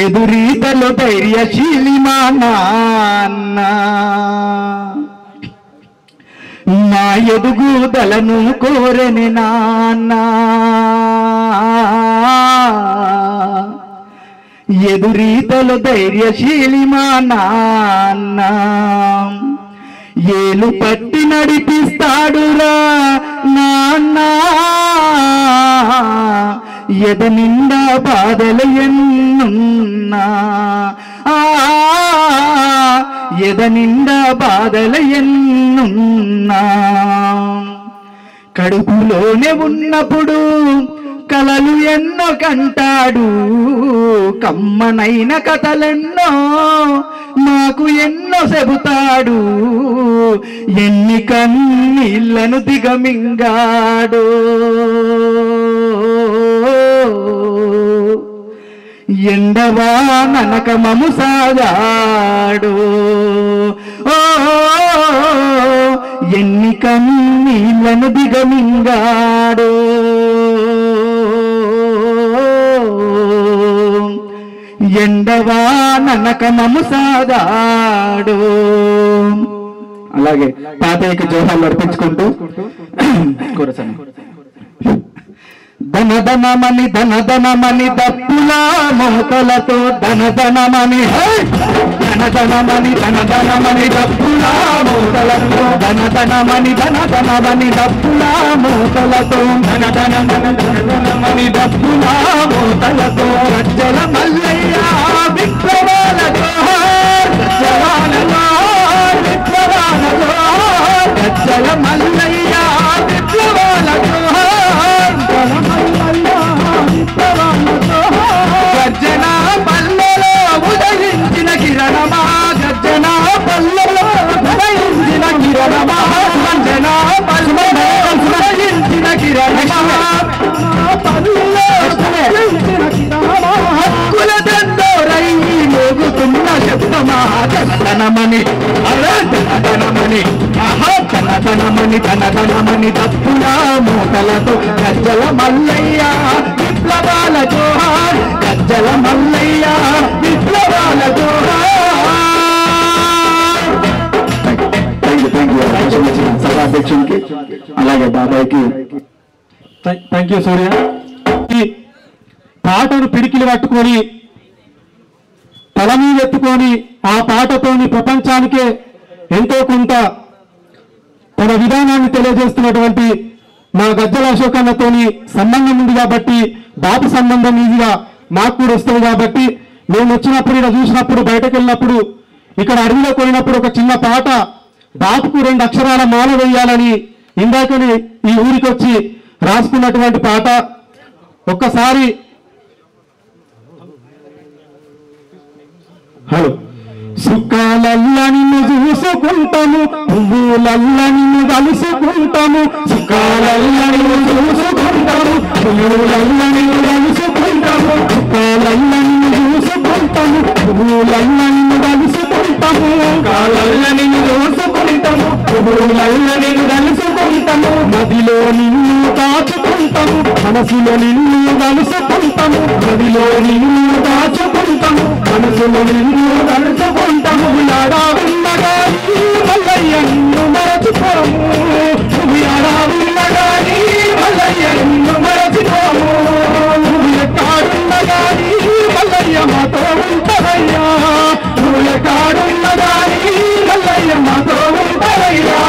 ఎదురీతలో ధైర్యశీలి మా నాన్న, మా ఎదుగుదలను కోరెను నాన్న, ఎదురీతలో ధైర్యశీలి మా నాన్న, ఏలు పట్టి నడిపిస్తాడురా నాన్న, ఎద నిండా బాధలు ఎన్నున్నా, ఎద నిండా బాధలు ఎన్నున్నా, కడుపులోనే ఉన్నప్పుడు కలలు ఎన్నో కంటాడు, కమ్మనైన కథలెన్నో మాకు ఎన్నో చెబుతాడు, ఎన్ని కన్నీళ్లను దిగమింగాడు, ఎండవాననక మము సాగాడు ఎన్ని కన్నీళ్లను దిగమింగాడు ఎండవాననక మము సాగాడు. అలాగే తాతయ్యకి జోహాలు అర్పించుకుంటూ కూరసను ధనధనమని ధనధనమని దప్పులా మోతలతో ధనధనమని ధనధనమని ధనధనమని దప్పులా మోతలతో ధనధనమని ధనధనమని దప్పులా మోతలతో ధనధనమని దప్పులా మోతలతో గజ్జల మల్లయ్య విప్లవాలతో గజ్జల మల్లయ్య విప్లవాలతో గర్జన పల్లెలో ఉదయించిన కిరణమా గర్జన పల్లెలో ఉదయించిన కిరణమా గర్జన పల్లెలో ఉదయించిన కిరణమా హక్కుల దండోరై మోగుతున్న శబ్దమా ధనధనమని ధనధనమని ధనధనమని ధనధనమని దప్పులా మూటలతో గజ్జల మల్లయ్య విప్లవాల జోహార్ గజ్జల మల్లయ్య విప్లవాల జోహార్. సభాధ్యక్షునికి అలాగే బాబాయ్కి థ్యాంక్ యూ సూర్య. ఈ పాటను పిడికిలు పట్టుకొని తల మీద ఎత్తుకొని ఆ పాటతోని ప్రపంచానికే ఎంతో కొంత తన విధానాన్ని తెలియజేస్తున్నటువంటి మా గజ్జల అశోక్ అన్నతోని సంబంధం ఉంది కాబట్టి బాపు సంబంధం ఈజీగా మాకు కూడా వస్తుంది కాబట్టి మేము వచ్చినప్పుడు ఇక్కడ చూసినప్పుడు బయటకు వెళ్ళినప్పుడు ఇక్కడ అడవిలో పోయినప్పుడు ఒక చిన్న పాట బాపుకు 2 అక్షరాల మాల వేయాలని ఇందాకని ఈ ఊరికి వచ్చి రాసుకున్నటువంటి పాట. ఒక్కసారి హలో సుఖాలల్లా నిన్ను చూసుకుంటాము పువ్వులల్లా నిన్ను కలుసుకుంటాము సుఖాలల్లా నిన్ను చూసుకుంటాము పువ్వులల్లా నిన్ను కలుసుకుంటాము సుఖాలల్లా నిన్ను చూసుకుంటాము పువ్వులల్లా నిన్ను కలుసుకుంటాము కాలల్లా నిన్ను చూసుకుంటాము పువ్వులల్లా నిన్ను కలుసుకుంటాము నదిలో నిన్ను దాచుకుంటాము మనసులో నిన్ను కలుసుకుంటాము నదిలో నిన్ను దాచుకుంటాము మనసులో నిన్ను కలుసుకుంటాము యాడా ఉన్నగాని మల్లయ్య నిన్ను మరచిపోము నువ్వు యాడా ఉన్నగాని మల్లయ్య నిన్ను మరచిపోము నువ్వు ఎక్కడున్నగాని మల్లయ్య మాతో ఉంటావయ్యా నువ్వు ఎక్కడున్నగాని మల్లయ్య మాతో ఉంటావయ్యా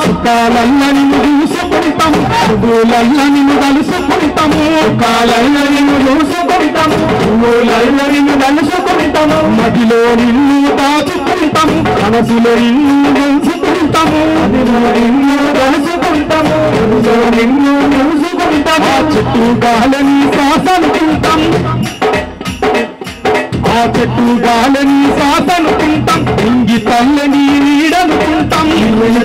సుఖాలల్లా నిన్ను చూసుకుంటాము పువ్వులల్లా నిన్ను కలుసుకుంటాము కాలల్లా నిన్ను చూసుకుంటాము పువ్వులల్లా నిన్ను కలుసుకుంటాము మదిలో నిన్ను దాచుకుంటాము మనసులో నిన్ను తెలుసుకుంటాము మదిలో నిన్ను కలుసుకుంటాము మనసులో నిన్ను తెలుసుకుంటాము ఆ చెట్టు గాలని శ్వాసనుకుంటాం ఆ చెట్టు గాలని శ్వాసనుకుంటాం ఇంగి తల్లని నీడనుకుంటాం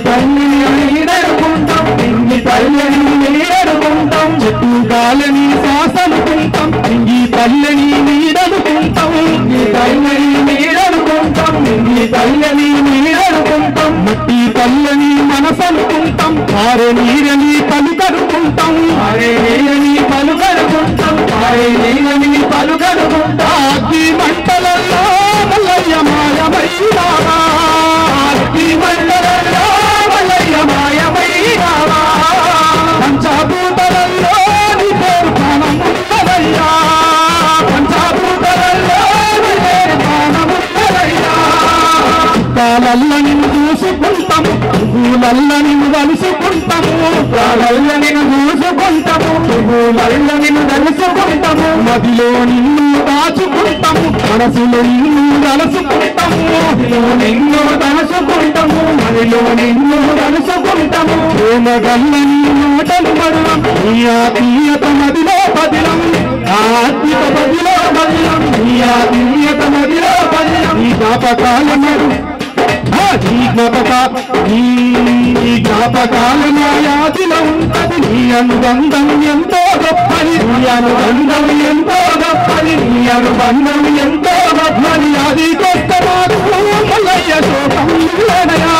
తల్లిని నీడనుకుంటాం ఇంగి తల్లని నీడనుకుంటాం చెట్టు గాలని శ్వాసనుకుంటాం ఇంగి తల్లని నీడనుకుంటాం ఇంగి తల్లని నీడనుకుంటాం ఇంగి తల్లని నీడనుకుంటాం మట్టి తల్లని మనసనుకుంటాం ఆరే నీరని పలుకనుకుంటాం ఆరే నీరని పలుకనుకుంటాం ఆరే నీరని పలుకనుకుంటాం అగ్గి మంటలలో మల్లయ్య మాయమైనావా అగ్గి మంటలలో మల్లయ్య మాయమైనావా పంచభూతలలో నీ పేరు ప్రాణమున్నదయ్యా పంచభూతలలో నీ పేరు ప్రాణమున్నదయ్యా కాలల్ల నిన్ను చూసుకుంటాము పువ్వులల్ల నిన్ను కలుసుకుంటాము కాలల్ల నిన్ను చూసుకుంటాము పువ్వులల్ల నిన్ను కలుసుకుంటాము మదిలో నిన్ను దాచుకుంటాము మనసులో నిన్ను కలుసుకుంటాము మదిలో నిన్ను కలుసుకుంటాము మదిలో నిన్ను కలుసుకుంటాము ప్రేమ గల్ల నీ మాటలు మధురం నీ ఆత్మీయత మదిలో పదిలం ఆత్మీయత మదిలో పదిలం నీ ఆత్మీయత మదిలో పదిలం నీ జ్ఞాపకాల మరు నీ జ్ఞాపకాల నా యాదిలో ఉంటది నీ అనుబంధం ఎంతో గొప్పది నీ అనుబంధం ఎంతో గొప్పది నీ అనుబంధం బంధం ఎంతో గొప్పది అదికొస్తమారు మల్లయ్య శోకం మిగిలేనయా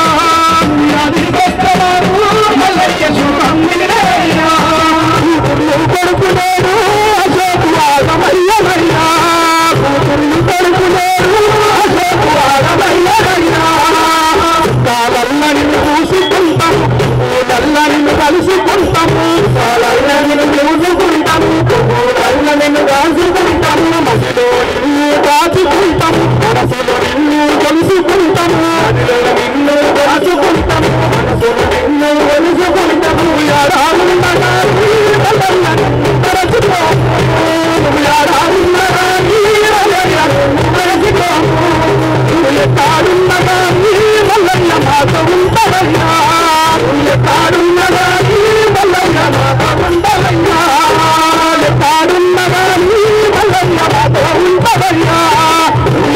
అదికొస్తమారు మల్లయ్య శోకం మిగిలేనయా కొడుకులేరు అశోకు ఆగమయ్యనయ్యా కొడుకులేరు అశోకు ఆగమయ్యనయ్యా కాలల్లని చూసుకుంటాము పూలల్లని కలుసుకుంటాము కాలల్లని చూసుకుంటాము పూలల్లని కాసుకుంటాము మనసులో నిన్ను కాచుకుంటాము మనసులో నిన్ను తెలుసుకుంటాము మనసులో నిన్ను కాచుకుంటాము మనసులో నిన్ను తెలుసుకుంటాము యారాలుండగా తరచుకోము యారాలుండగా తరచుకోము ఎత్తాడుండగా మల్లయ్య మాత ఉంటదయ్యా ఎత్తాడుండగా మల్లయ్య మాత ఉంటదయ్యా ఎత్తాడుండగా మల్లయ్య మాత ఉంటదయ్యా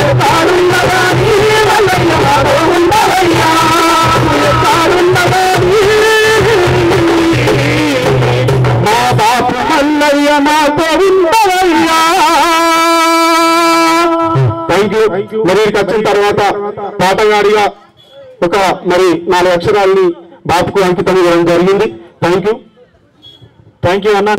ఎత్తాడుండగా మల్లయ్య మాత ఉంటదయ్యా ఎత్తాడుండగా మా బాపు మల్లయ్య మాత ఉంటదయ్యా. Thank you. మరి వచ్చిన తర్వాత పాటగాడిగా ఒక మరి 4 అక్షరాలని బాపుకు అంకితం ఇవ్వడం జరిగింది. థ్యాంక్ యూ అన్నా.